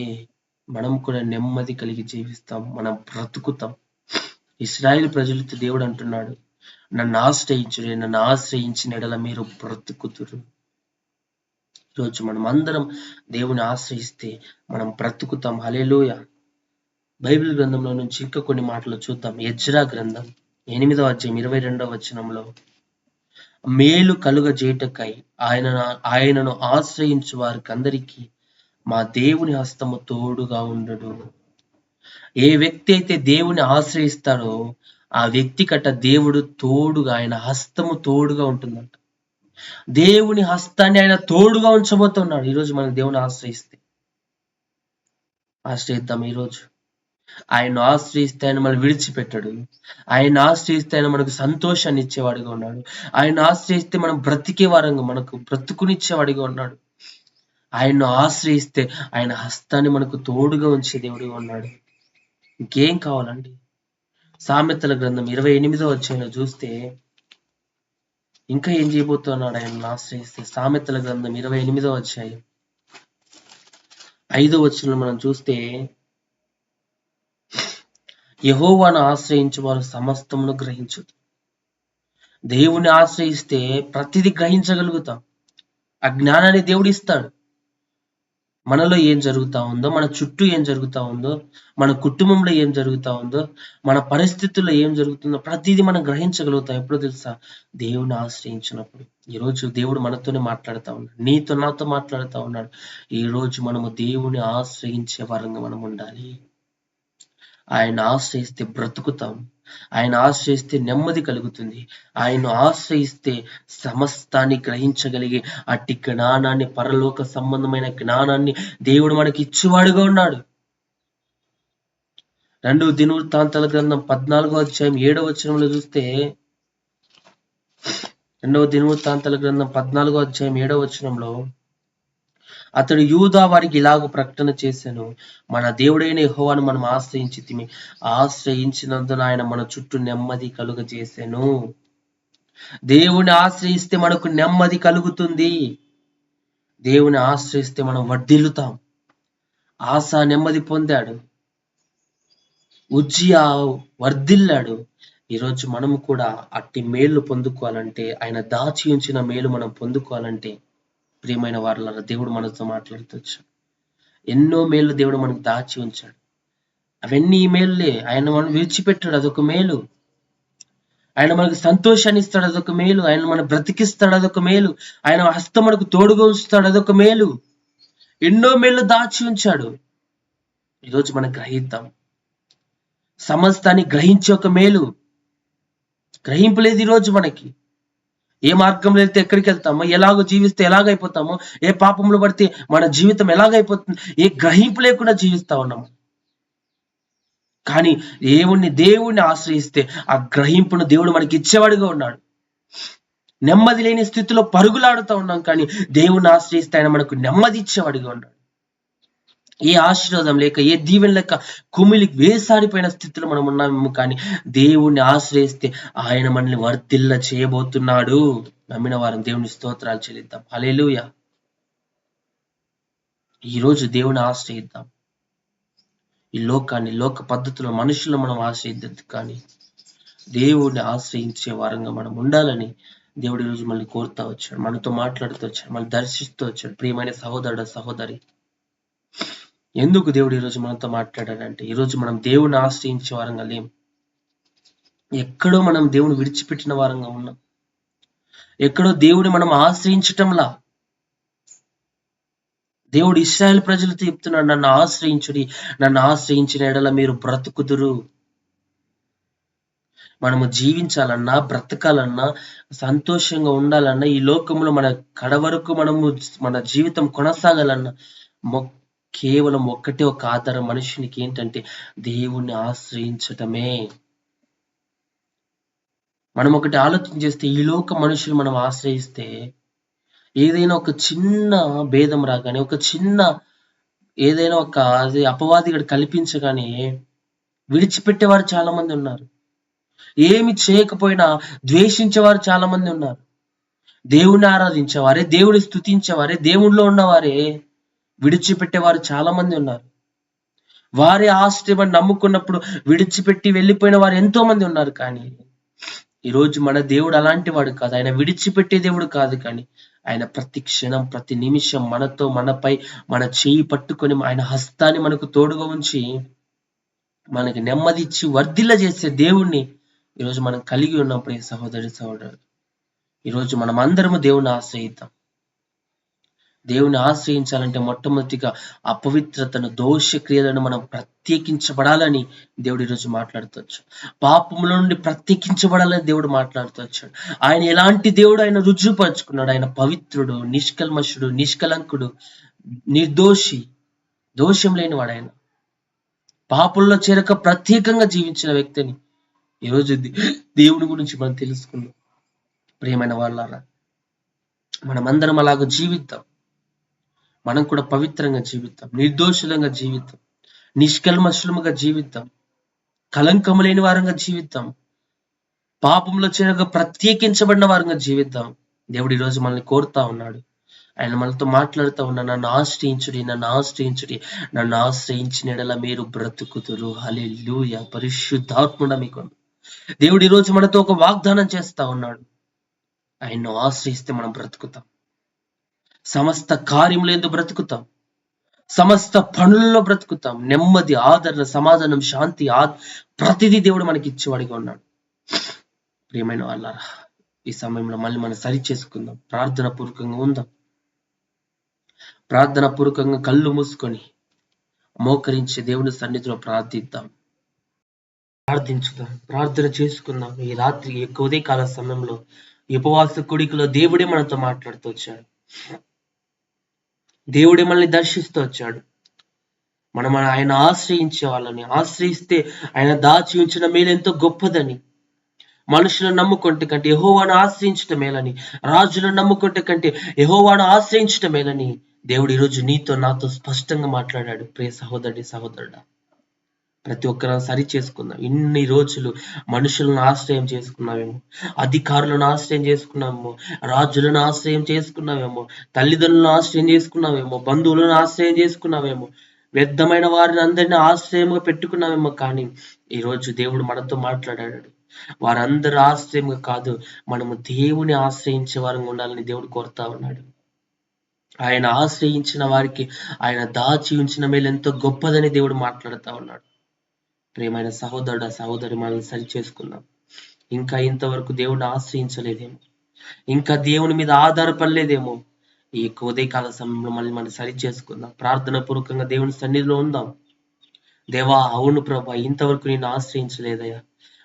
మనం కూడా నెమ్మది కలిగి జీవిస్తాం, మనం బ్రతుకుతాం. ఇశ్రాయేలు ప్రజలతో దేవుడు అంటున్నాడు, నన్ను ఆశ్రయించుడి, నన్ను ఆశ్రయించిన ఎడల మీరు బ్రతుకుతురు. ఈరోజు మనం అందరం దేవుని ఆశ్రయిస్తే మనం బ్రతుకుతాం. హల్లెలూయా. బైబిల్ గ్రంథంలో నుంచి ఇంకా కొన్ని మాటలు చూద్దాం. ఎజ్రా గ్రంథం 8వ అధ్యాయం 22వ వచనంలో, మేలు కలుగజేయుటకై ఆయనను ఆశ్రయించు వారికి అందరికీ మా దేవుని హస్తము తోడుగా ఉండడు. ఏ వ్యక్తి అయితే దేవుని ఆశ్రయిస్తాడో ఆ వ్యక్తి కట్ట దేవుడు తోడుగా, ఆయన హస్తము తోడుగా ఉంటుందంట. దేవుని హస్తాన్ని ఆయన తోడుగా ఉంచబోతున్నాడు. ఈరోజు మనం దేవుని ఆశ్రయిద్దాం. ఈరోజు ఆయన ఆశ్రయిస్తే ఆయన మనం విడిచిపెట్టాడు. ఆయన ఆశ్రయిస్తే ఆయన మనకు సంతోషాన్ని ఇచ్చేవాడిగా ఉన్నాడు. ఆయన ఆశ్రయిస్తే మనం బ్రతికే వారంగా, మనకు బ్రతుకునిచ్చేవాడిగా ఉన్నాడు. ఆయన్ను ఆశ్రయిస్తే ఆయన హస్తాన్ని మనకు తోడుగా ఉంచే దేవుడిగా ఉన్నాడు. ఇంకేం కావాలండి? సామెతల గ్రంథం 28వ అధ్యాయంలో చూస్తే ఇంకా ఏం చేయబోతున్నాడు ఆయనను ఆశ్రయిస్తే? సామెతల గ్రంథం 28వ అధ్యాయం 5వ వచనంలో మనం చూస్తే, యెహోవాను ఆశ్రయించు వారు సమస్తమును గ్రహించుదు. దేవుని ఆశ్రయిస్తే ప్రతిదీ గ్రహించగలుగుతాం. ఆ జ్ఞానాన్ని దేవుడు ఇస్తాడు. మనలో ఏం జరుగుతా ఉందో, మన చుట్టూ ఏం జరుగుతా ఉందో, మన కుటుంబంలో ఏం జరుగుతా ఉందో, మన పరిస్థితుల్లో ఏం జరుగుతుందో ప్రతిదీ మనం గ్రహించగలుగుతాం. ఎప్పుడు తెలుసా? దేవుని ఆశ్రయించినప్పుడు. ఈరోజు దేవుడు మనతోనే మాట్లాడుతూ ఉన్నాడు, నీతో నాతో మాట్లాడుతూ ఉన్నాడు. ఈరోజు మనము దేవుని ఆశ్రయించే వరంగా మనం ఉండాలి. ఆయన ఆశ్రయిస్తే బ్రతుకుతాం, ఆయన ఆశ్రయిస్తే నెమ్మది కలుగుతుంది, ఆయన ఆశ్రయిస్తే సమస్తాన్ని గ్రహించగలిగే అట్టి జ్ఞానాన్ని, పరలోక సంబంధమైన జ్ఞానాన్ని దేవుడు మనకి ఇచ్చేవాడుగా ఉన్నాడు. 2 దినవృత్తాంతాల గ్రంథం 14వ అధ్యాయం 7వ వచనంలో చూస్తే, 2 దినవృత్తాంతాల గ్రంథం 14వ అధ్యాయం 7వ వచనంలో, అతడు యూదా వారికి ఇలాగ ప్రకటన చేశాను, మన దేవుడైన యెహోవాను మనం ఆశ్రయించినందున ఆయన మన చుట్టూ నెమ్మది కలుగజేసెను. దేవుని ఆశ్రయిస్తే మనకు నెమ్మది కలుగుతుంది. దేవుని ఆశ్రయిస్తే మనం వర్ధిల్లుతాం. ఆసా నెమ్మది పొందాడు, ఉజ్జియా వర్ధిల్లాడు, ఈరోజు మనము కూడా అట్టి మేలు పొందుకోవాలంటే, ఆయన దాచి ఉంచిన మేలు మనం పొందుకోవాలంటే, ప్రియమైన వారలారా, దేవుడు మనతో మాట్లాడుతొచ్చు. ఎన్నో మేలు దేవుడు మనకు దాచి ఉంచాడు. అవన్నీ ఈ మేలులే. ఆయన మనం విడిచిపెట్టాడు, అదొక మేలు. ఆయన మనకు సంతోషాన్ని ఇస్తాడు, అదొక మేలు. ఆయన మనం బ్రతికిస్తాడు, అదొక మేలు. ఆయన హస్తం మనకు తోడుగా ఉంచుతాడు, అదొక మేలు. ఎన్నో మేలు దాచి ఉంచాడు. ఈరోజు మనం గ్రహిద్దాం. సమస్తాన్ని గ్రహించే ఒక మేలు. గ్రహింపు లేదు ఈరోజు మనకి. ఏ మార్గంలో వెళ్తే ఎక్కడికి వెళ్తామో, ఎలాగో జీవిస్తే ఎలాగైపోతామో, ఏ పాపంలో పడితే మన జీవితం ఎలాగైపోతుంది, ఏ గ్రహింపు లేకుండా జీవిస్తా ఉన్నాము. కానీ దేవుణ్ణి ఆశ్రయిస్తే ఆ గ్రహింపును దేవుడు మనకి ఇచ్చేవాడిగా ఉన్నాడు. నెమ్మది లేని స్థితిలో పరుగులాడుతూ ఉన్నాం, కానీ దేవుణ్ణి ఆశ్రయిస్తే ఆయన మనకు నెమ్మది ఇచ్చేవాడిగా ఉన్నాడు. ఏ ఆశీర్వాదం లేక, ఏ దీవెన లేక కుమిలి వేసాడిపోయిన స్థితిలో మనం ఉన్నాము, కానీ దేవుణ్ణి ఆశ్రయిస్తే ఆయన మనల్ని వర్ధిల్ల చేయబోతున్నాడు. నమ్మిన వారం దేవుని స్తోత్రాలు చెల్లిద్దాం. హల్లెలూయా. ఈరోజు దేవుని ఆశ్రయిద్దాం. ఈ లోకాన్ని, లోక పద్ధతులు, మనుషులను మనం ఆశ్రయిద్దాం, కానీ దేవుడిని ఆశ్రయించే వారంగా మనం ఉండాలని దేవుడు ఈరోజు మళ్ళీ కోరుతా వచ్చాడు, మనతో మాట్లాడుతూ వచ్చాడు, మళ్ళీ దర్శిస్తూ వచ్చాడు. ప్రియమైన సహోదరుడు, సహోదరి, ఎందుకు దేవుడు ఈరోజు మనతో మాట్లాడాడంటే, ఈరోజు మనం దేవుని ఆశ్రయించే వారంగా లేం. ఎక్కడో మనం దేవుని విడిచిపెట్టిన వారంగా ఉన్నాం. ఎక్కడో దేవుని మనం ఆశ్రయించటంలా. దేవుడు ఇశ్రాయేలు ప్రజలతో చెప్తున్నాడు, నన్ను ఆశ్రయించుడి, నన్ను ఆశ్రయించిన ఎడల మీరు బ్రతుకుదురు. మనము జీవించాలన్నా, బ్రతకాలన్నా, సంతోషంగా ఉండాలన్నా, ఈ లోకంలో మన కడ వరకు మనము మన జీవితం కొనసాగాలన్నా కేవలం ఒక్కటే ఒక ఆధారం మనుషునికి ఏంటంటే దేవుణ్ణి ఆశ్రయించటమే. మనం ఒకటి ఆలోచన చేస్తే, ఈ లోక మనుషులు మనం ఆశ్రయిస్తే ఏదైనా ఒక చిన్న భేదం రాగానే, ఒక చిన్న ఏదైనా ఒక అపవాదిగడు కల్పించగానే విడిచిపెట్టేవారు చాలా మంది ఉన్నారు. ఏమి చేయకపోయినా ద్వేషించేవారు చాలా మంది ఉన్నారు. దేవుణ్ణి ఆరాధించేవారే, దేవుని స్తుతించేవారే, దేవుడిలో ఉన్నవారే విడిచిపెట్టేవారు చాలా మంది ఉన్నారు. వారి ఆశ్రయం నమ్ముకున్నప్పుడు విడిచిపెట్టి వెళ్ళిపోయిన వారు ఎంతో మంది ఉన్నారు. కానీ ఈరోజు మన దేవుడు అలాంటి వాడు కాదు. ఆయన విడిచిపెట్టే దేవుడు కాదు, కానీ ఆయన ప్రతి క్షణం, ప్రతి నిమిషం మనతో, మనపై మన చేయి పట్టుకొని ఆయన హస్తాన్ని మనకు తోడుగా ఉంచి మనకి నెమ్మది ఇచ్చి వర్ధిల్ల చేసే దేవుణ్ణి ఈరోజు మనం కలిగి ఉన్నప్పుడు, ఈ సహోదరుడు, ఈరోజు మనం అందరము దేవుని ఆశ్రయిద్దాం. దేవుని ఆశ్రయించాలంటే మొట్టమొదటిగా అపవిత్రతను, దోష క్రియలను మనం ప్రత్యేకించబడాలని దేవుడు ఈరోజు మాట్లాడుతూ పాపముల నుండి ప్రత్యేకించబడాలని దేవుడు మాట్లాడుతూ వచ్చాడు. ఆయన ఎలాంటి దేవుడు ఆయన రుజువుపరుచుకున్నాడు. ఆయన పవిత్రుడు, నిష్కల్మషుడు, నిష్కలంకుడు, నిర్దోషి, దోషం లేనివాడు. ఆయన పాపుల్లో చేరక ప్రత్యేకంగా జీవించిన వ్యక్తిని ఈరోజు దేవుని గురించి మనం తెలుసుకుందాం. ప్రియమైన వాళ్ళారా, మనమందరం అలాగ జీవిద్దాం. మనం కూడా పవిత్రంగా జీవిద్దాం, నిర్దోషులంగా జీవిద్దాం, నిష్కల్మషులముగా జీవిద్దాం, కలంకము లేని వారంగా జీవిద్దాం, పాపంలో చేరక ప్రత్యేకించబడిన వారంగా జీవిద్దాం. దేవుడు ఈరోజు మనల్ని కోరుతా ఉన్నాడు. ఆయన మనతో మాట్లాడుతూ ఉన్నాడు, నన్ను ఆశ్రయించుడి, నన్ను ఆశ్రయించుడి, నన్ను ఆశ్రయించిన ఎడల మీరు బ్రతుకుతురు. హల్లెలూయా. పరిశుద్ధాత్ముడ మీకు దేవుడు ఈరోజు మనతో ఒక వాగ్దానం చేస్తా ఉన్నాడు. ఆయన్ను ఆశ్రయిస్తే మనం బ్రతుకుతాం. సమస్త కార్యములందు బ్రతుకుతాం, సమస్త పనులలో బ్రతుకుతాం. నెమ్మది, ఆదరణ, సమాధానం, శాంతి, ప్రతిదీ దేవుడు మనకి ఇచ్చేవాడిగా ఉన్నాడు. ప్రియమైన వాళ్ళారా, ఈ సమయంలో మళ్ళీ మనం సరి చేసుకుందాం, ప్రార్థన పూర్వకంగా ఉందాం. ప్రార్థన పూర్వకంగా కళ్ళు మూసుకొని మోకరించి దేవుని సన్నిధిలో ప్రార్థిద్దాం, ప్రార్థించుదాం, ప్రార్థన చేసుకుందాం. ఈ రాత్రి ఉదయకాల సమయంలో ఉపవాస కూడికలో దేవుడే మనతో మాట్లాడుతూ వచ్చాడు. దేవుడే మనల్ని దర్శిస్తూ వచ్చాడు. మనం ఆయన ఆశ్రయించే వాళ్ళని, ఆశ్రయిస్తే ఆయన దాచి ఉంచిన మేలు ఎంతో గొప్పదని, మనుషులను నమ్ముకుంటే కంటే యెహోవాను ఆశ్రయించటం మేలని, రాజులను నమ్ముకుంటే కంటే యెహోవాను ఆశ్రయించటం మేలని దేవుడు ఈరోజు నీతో, నాతో స్పష్టంగా మాట్లాడాడు. ప్రియ సహోదరుడి, సహోదరుడా, ప్రతి ఒక్కరూ సరి చేసుకుందాం. ఇన్ని రోజులు మనుషులను ఆశ్రయం చేసుకున్నామేమో, అధికారులను ఆశ్రయం చేసుకున్నామేమో, రాజులను ఆశ్రయం చేసుకున్నామేమో, తల్లిదండ్రులను ఆశ్రయం చేసుకున్నామేమో, బంధువులను ఆశ్రయం చేసుకున్నామేమో, వ్యర్థమైన వారిని అందరినీ ఆశ్రయంగా పెట్టుకున్నామేమో. కానీ ఈరోజు దేవుడు మనతో మాట్లాడాడు. వారందరూ ఆశ్రయంగా కాదు, మనము దేవుని ఆశ్రయించే వారంగా ఉండాలని దేవుడు కోరుతా ఉన్నాడు. ఆయన ఆశ్రయించిన వారికి ఆయన దాచి ఉంచిన మేలు ఎంతో గొప్పదని దేవుడు మాట్లాడుతా ఉన్నాడు. ప్రియమైన సహోదరి, మనల్ని సరి చేసుకుందాం. ఇంకా ఇంతవరకు దేవుడిని ఆశ్రయించలేదేమో, ఇంకా దేవుని మీద ఆధారపడలేదేమో, ఈ ఉదయకాల సమయంలో మనం సరి చేసుకుందాం. ప్రార్థన పూర్వకంగా దేవుని సన్నిధిలో ఉందాం. దేవా, అవును ప్రభా, ఇంతవరకు నేను ఆశ్రయించలేదయ్యా,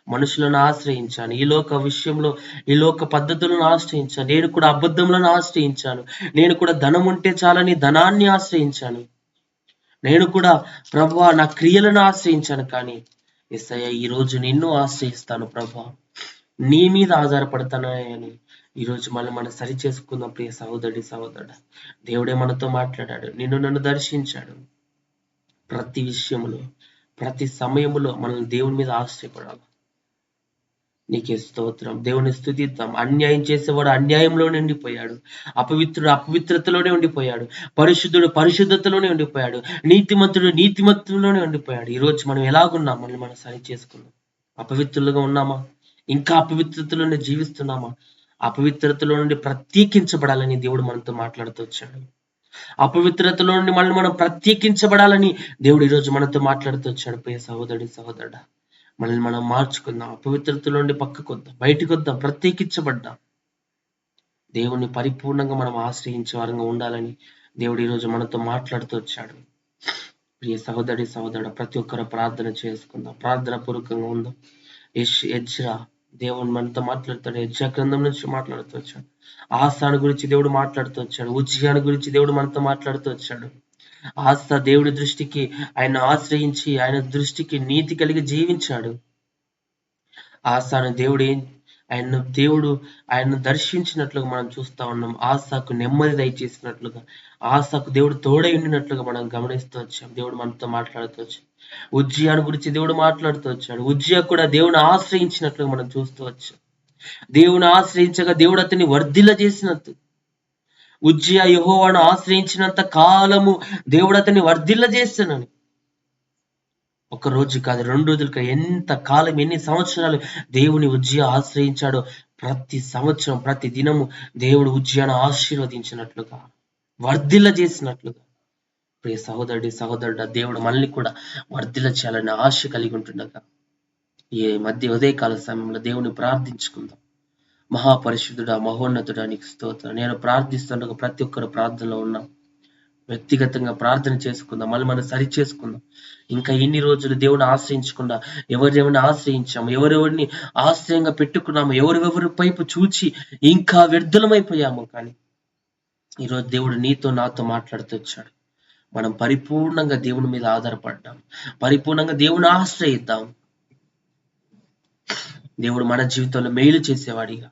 మనుషులను ఆశ్రయించాను, ఈ లోక విషయంలో ఈ లోక పద్ధతులను ఆశ్రయించాను, నేను కూడా అబద్ధములను ఆశ్రయించాను, నేను కూడా ధనం ఉంటే చాలని ధనాన్ని ఆశ్రయించాను, నేను కూడా ప్రభా నా క్రియలను ఆశ్రయించాను. కానీ యేసయ్య, ఈరోజు నిన్ను ఆశ్రయిస్తాను ప్రభా, నీ మీద ఆధారపడతానని ఈరోజు మనం సరి చేసుకుందాం. ప్రియ సహోదరుడా, దేవుడే మనతో మాట్లాడాడు, నిన్ను నన్ను దర్శించాడు. ప్రతి విషయంలో ప్రతి సమయంలో మనం దేవుని మీద ఆశ్రయపడాలి. నీకే స్తోత్రం. దేవుని స్తుతిద్దాం. అన్యాయం చేసేవాడు అన్యాయంలోనే ఉండిపోయాడు, అపవిత్రుడు అపవిత్రతలోనే ఉండిపోయాడు, పరిశుద్ధుడు పరిశుద్ధతలోనే ఉండిపోయాడు, నీతిమంతుడు నీతిమంతులోనే ఉండిపోయాడు. ఈరోజు మనం ఎలాగున్నాం? మనం సరి చేసుకుందాం. అపవిత్రులుగా ఉన్నామా? ఇంకా అపవిత్రతలోనే జీవిస్తున్నామా? అపవిత్రతలో నుండి ప్రత్యేకించబడాలని దేవుడు మనతో మాట్లాడుతూ వచ్చాడు. అపవిత్రతలో నుండి మనం ప్రత్యేకించబడాలని దేవుడు ఈరోజు మనతో మాట్లాడుతూ వచ్చాడు. ప్రియ సహోదరుడా, మనల్ని మనం మార్చుకుందాం. అపవిత్రతలో నుండి పక్కకు వద్దాం, బయటకు వద్దాం, ప్రత్యేకించబడ్డాం. దేవుని పరిపూర్ణంగా మనం ఆశ్రయించే వారంగా ఉండాలని దేవుడు ఈరోజు మనతో మాట్లాడుతూ వచ్చాడు. ప్రియ సహోదరుడా, ప్రతి ఒక్కరు ప్రార్థన చేసుకుందాం, ప్రార్థన పూర్వకంగా ఉందాం. ఎజ్రా దేవుని మనతో మాట్లాడుతాడు. యెషయా గ్రంథం నుంచి మాట్లాడుతూ వచ్చాడు. ఆసాను గురించి దేవుడు మాట్లాడుతూ వచ్చాడు. ఉజ్జియాను గురించి దేవుడు మనతో మాట్లాడుతూ వచ్చాడు. ఆసా దేవుడి దృష్టికి ఆయన ఆశ్రయించి ఆయన దృష్టికి నీతి కలిగి జీవించాడు. ఆసాను దేవుడు ఆయన్ను దర్శించినట్లుగా మనం చూస్తా ఉన్నాం. ఆసాకు నెమ్మది దయచేసినట్లుగా, ఆసాకు దేవుడు తోడై ఉండినట్లుగా మనం గమనిస్తూ వచ్చాం. దేవుడు మనతో మాట్లాడుతూ వచ్చాం. ఉజ్జియాను గురించి దేవుడు మాట్లాడుతూ వచ్చాడు. ఉజ్జియా కూడా దేవుని ఆశ్రయించినట్లుగా మనం చూస్తూ వచ్చాం. దేవుని ఆశ్రయించగా దేవుడు అతన్ని వర్ధిల్ల చేసినట్టు, ఉజ్జియా యెహోవాను ఆశ్రయించినంత కాలము దేవుడు అతన్ని వర్ధిల్ల చేస్తానని, ఒక రోజు కాదు, 2 రోజులు కాదు, ఎంత కాలం, ఎన్ని సంవత్సరాలు దేవుని ఉజ్జియా ఆశ్రయించాడో, ప్రతి సంవత్సరం ప్రతి దినము దేవుడు ఉజ్జియాను ఆశీర్వదించినట్లుగా, వర్ధిల్ల చేసినట్లుగా. ప్రియ సహోదరుడా, దేవుడు మనల్ని కూడా వర్ధిల్ల చేయాలని ఆశ కలిగి ఉంటుండగా ఈ మధ్య ఉదయకాల సమయంలో దేవుని ప్రార్థించుకుందాం. మహాపరిశుద్ధుడా, మహోన్నతుడా, నీకు స్తోత్రం. నేను ప్రార్థిస్తుండగా ప్రతి ఒక్కరు ప్రార్థనలో ఉన్నాం. వ్యక్తిగతంగా ప్రార్థన చేసుకుందాం, మనం సరి చేసుకుందాం. ఇంకా ఇన్ని రోజులు దేవుని ఆశ్రయించకుండా ఎవరెవరిని ఆశ్రయించాము, ఎవరెవరిని ఆశ్రయంగా పెట్టుకున్నాము, ఎవరెవరి వైపు చూచి ఇంకా వ్యర్థులమైపోయాము. కానీ ఈరోజు దేవుడు నీతో నాతో మాట్లాడుతూ వచ్చాడు. మనం పరిపూర్ణంగా దేవుని మీద ఆధారపడ్డాం, పరిపూర్ణంగా దేవుని ఆశ్రయిద్దాం. దేవుడు మన జీవితంలో మేలు చేసేవాడిగా,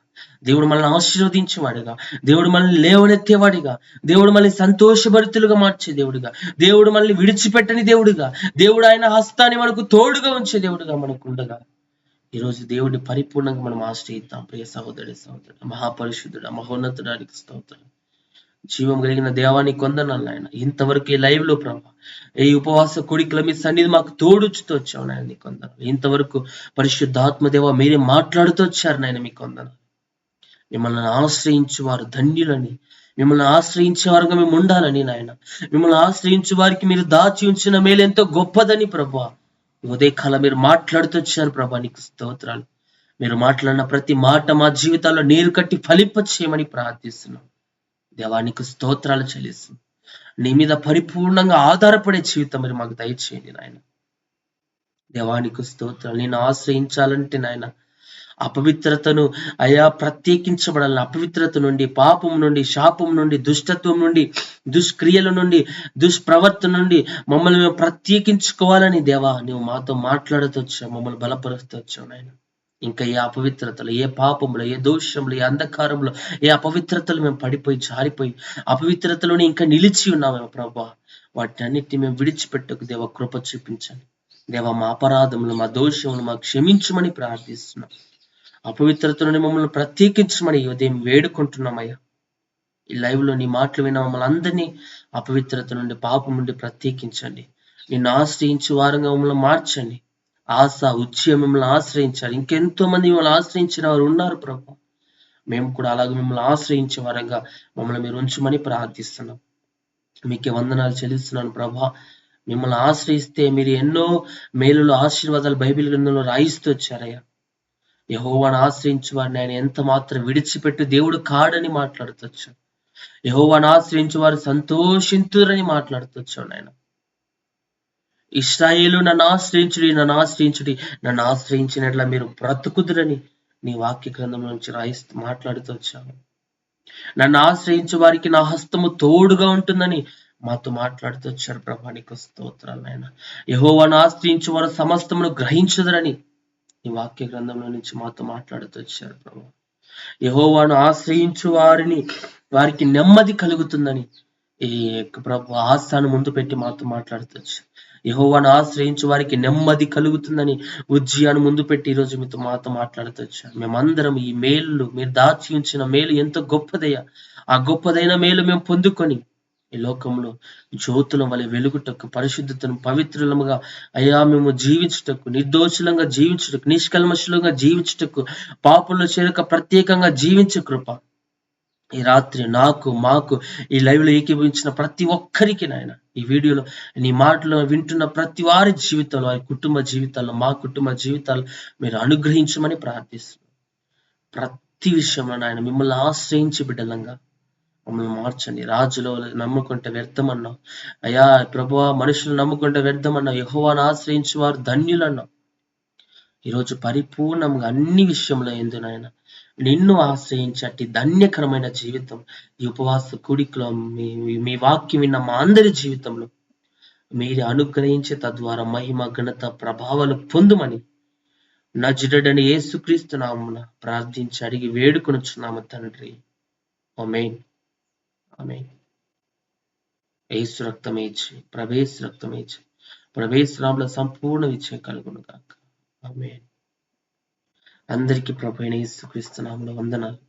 దేవుడు మనల్ని ఆశీర్వదించేవాడిగా, దేవుడు మనల్ని లేవనెత్తేవాడిగా, దేవుడు మనల్ని సంతోషభరితులుగా మార్చే దేవుడిగా, దేవుడు మనల్ని విడిచిపెట్టని దేవుడిగా, దేవుడు ఆయన హస్తాన్ని మనకు తోడుగా ఉంచే దేవుడిగా మనకు ఉండగా ఈరోజు దేవుడిని పరిపూర్ణంగా మనం ఆశ్రయిద్దాం. ప్రియ సహోదరుడు, మహాపరిశుద్ధుడా, మహోన్నతుడానికి స్తోత్రం. జీవం కలిగిన దేవానికి వందనాలు నాయన. ఇంతవరకు ఈ లైవ్ లో ప్రభా, ఈ ఉపవాస కోడికల మీ సన్నిధి మాకు తోడుచుతూ వచ్చావు నాయన, నీకు వందనాలు. ఇంతవరకు పరిశుద్ధాత్మ దేవ మీరే మాట్లాడుతూ వచ్చారు నాయన, మీకు వందనాలు. మిమ్మల్ని ఆశ్రయించు వారు ధన్యులని, మిమ్మల్ని ఆశ్రయించే వారుగా మేము ఉండాలని నాయన, మిమ్మల్ని ఆశ్రయించే వారికి మీరు దాచి ఉంచిన మేలు ఎంతో గొప్పదని ప్రభా ఉదయకాలం మీరు మాట్లాడుతూ వచ్చారు ప్రభా, నీకు స్తోత్రాలు. మీరు మాట్లాడిన ప్రతి మాట మా జీవితాల్లో నీరు కట్టి ఫలింప చేయమని ప్రార్థిస్తున్నాం. దేవానికి స్తోత్రాలు చెల్లిస్తుంది. నీ మీద పరిపూర్ణంగా ఆధారపడే జీవితం మీరు మాకు దయచేయండి నాయన. దేవానికి స్తోత్రాలు. నేను ఆశ్రయించాలంటే నాయన అపవిత్రతను అయా ప్రత్యేకించబడాలని, అపవిత్రత నుండి, పాపం నుండి, శాపం నుండి, దుష్టత్వం నుండి, దుష్క్రియల నుండి, దుష్ప్రవర్తన నుండి మమ్మల్ని మేము ప్రత్యేకించుకోవాలని దేవా నువ్వు మాతో మాట్లాడుతూ వచ్చావు, మమ్మల్ని బలపరుస్తూ వచ్చావు నాయన. ఇంకా ఏ అపవిత్రతలు, ఏ పాపంలో, ఏ దోషంలో, ఏ అంధకారంలో, ఏ అపవిత్రతలు మేము పడిపోయి జారిపోయి అపవిత్రతలోనే ఇంకా నిలిచి ఉన్నామేమో ప్రభా, వాటిని అన్నిటిని మేము విడిచిపెట్టకు దేవ, కృప చూపించండి దేవ. మా అపరాధములు, మా దోషములు మాకు క్షమించమని ప్రార్థిస్తున్నాం. అపవిత్రత నుండి మమ్మల్ని ప్రత్యేకించమని ఉదయం వేడుకుంటున్నామయ్యా. ఈ లైవ్ లో నీ మాటలు విన్న మమ్మల్ని అందరినీ అపవిత్రత నుండి, పాపం నుండి ప్రత్యేకించండి. నిన్ను ఆశ్రయించే వారంగా మమ్మల్ని మార్చండి. ఆశ, ఉచ్చయ మిమ్మల్ని ఆశ్రయించారు. ఇంకెంతో మంది మిమ్మల్ని ఆశ్రయించిన వారు ఉన్నారు ప్రభా. మేము కూడా అలాగే మిమ్మల్ని ఆశ్రయించే వారంగా మమ్మల్ని మీరు ఉంచమని ప్రార్థిస్తున్నాం. మీకే వందనాలు చెల్లిస్తున్నాను ప్రభా. మిమ్మల్ని ఆశ్రయిస్తే మీరు ఎన్నో మేలులు, ఆశీర్వాదాలు బైబిల్ గ్రంథంలో రాయిస్తూ వచ్చారయ్యా. యెహోవాను ఆశ్రయించు వారిని ఆయన ఎంత మాత్రం విడిచిపెట్టు దేవుడు కాడని మాట్లాడుతొచ్చు. యెహోవాను ఆశ్రయించు వారు సంతోషింతురని మాట్లాడుతొచ్చాడు ఆయన. ఇశ్రాయేలు నన్ను ఆశ్రయించుడి, నన్ను ఆశ్రయించినట్లా మీరు బ్రతుకుదురని నీ వాక్య గ్రంథంలో నుంచి మాట్లాడుతూ వచ్చావు. నన్ను ఆశ్రయించు వారికి నా హస్తము తోడుగా ఉంటుందని మాతో మాట్లాడుతూ వచ్చారు ప్రభా. నీకు స్తోత్రాలు నాయన. యెహోవాను ఆశ్రయించు వారు సమస్తమును గ్రహించుదురని ఈ వాక్య గ్రంథంలో నుంచి మాతో మాట్లాడుతూ వచ్చారు ప్రభా. యెహోవాను ఆశ్రయించు వారికి నెమ్మది కలుగుతుందని ఈ ప్రభు ఆస్థాను ముందు పెట్టి మాతో మాట్లాడుతూ వచ్చారు. యెహోవాను ఆశ్రయించు వారికి నెమ్మది కలుగుతుందని ఉజ్జియాను ముందు పెట్టి ఈరోజు మాతో మాట్లాడుతూ వచ్చారు. మేమందరం ఈ మేలు, మీరు దాచి ఉంచిన మేలు ఎంతో గొప్పదయ్యా. ఆ గొప్పదైన మేలు మేము పొందుకొని ఈ లోకంలో జ్యోతుల వలె వెలుగుటకు, పరిశుద్ధతను, పవిత్రులముగా అయ్యా మేము జీవించుటకు, నిర్దోషులంగా జీవించుటకు, నిష్కల్మషులంగా జీవించుటకు, పాపుల్లో చేరక ప్రత్యేకంగా జీవించే కృప ఈ రాత్రి మాకు ఈ లైవ్ లో ఏకీభవించిన ప్రతి ఒక్కరికి నాయన, ఈ వీడియోలో నీ మాటలు వింటున్న ప్రతి వారి జీవితంలో, వారి కుటుంబ జీవితాల్లో, మా కుటుంబ జీవితాలు మీరు అనుగ్రహించమని ప్రార్థిస్తున్నాం. ప్రతి విషయంలో నాయన మిమ్మల్ని ఆశ్రయించి బిడ్డలంగా మమ్మల్ని మార్చండి. రాజులో నమ్ముకుంటే వ్యర్థమన్నావు అయ్యా ప్రభువా, మనుషులు నమ్ముకుంటే వ్యర్థమన్నావు. యెహోవాను ఆశ్రయించి వారు ధన్యులన్నావు. ఈరోజు పరిపూర్ణంగా అన్ని విషయంలో నాయన నిన్ను ఆశ్రయించటి ధన్యకరమైన జీవితం ఈ ఉపవాస కూడికలో మీ వాక్యం విన్న మా అందరి జీవితంలో మీరు అనుగ్రహించే తద్వారా మహిమ, ఘనత, ప్రభావాలు పొందుమని నజరేయుడైన యేసుక్రీస్తు నామమున ప్రార్థించి అడిగి వేడుకొనుచున్నాము తండ్రి. ఆమేన్. ఆమేన్. యేసు రక్తమేచి, ప్రవేశ రక్తమేచి, ప్రవేశ రాముల సంపూర్ణ విజయం కలుగును గాక. ఆమేన్. అందరికీ ప్రభువైన యేసుక్రీస్తు నామములో వందనాలు.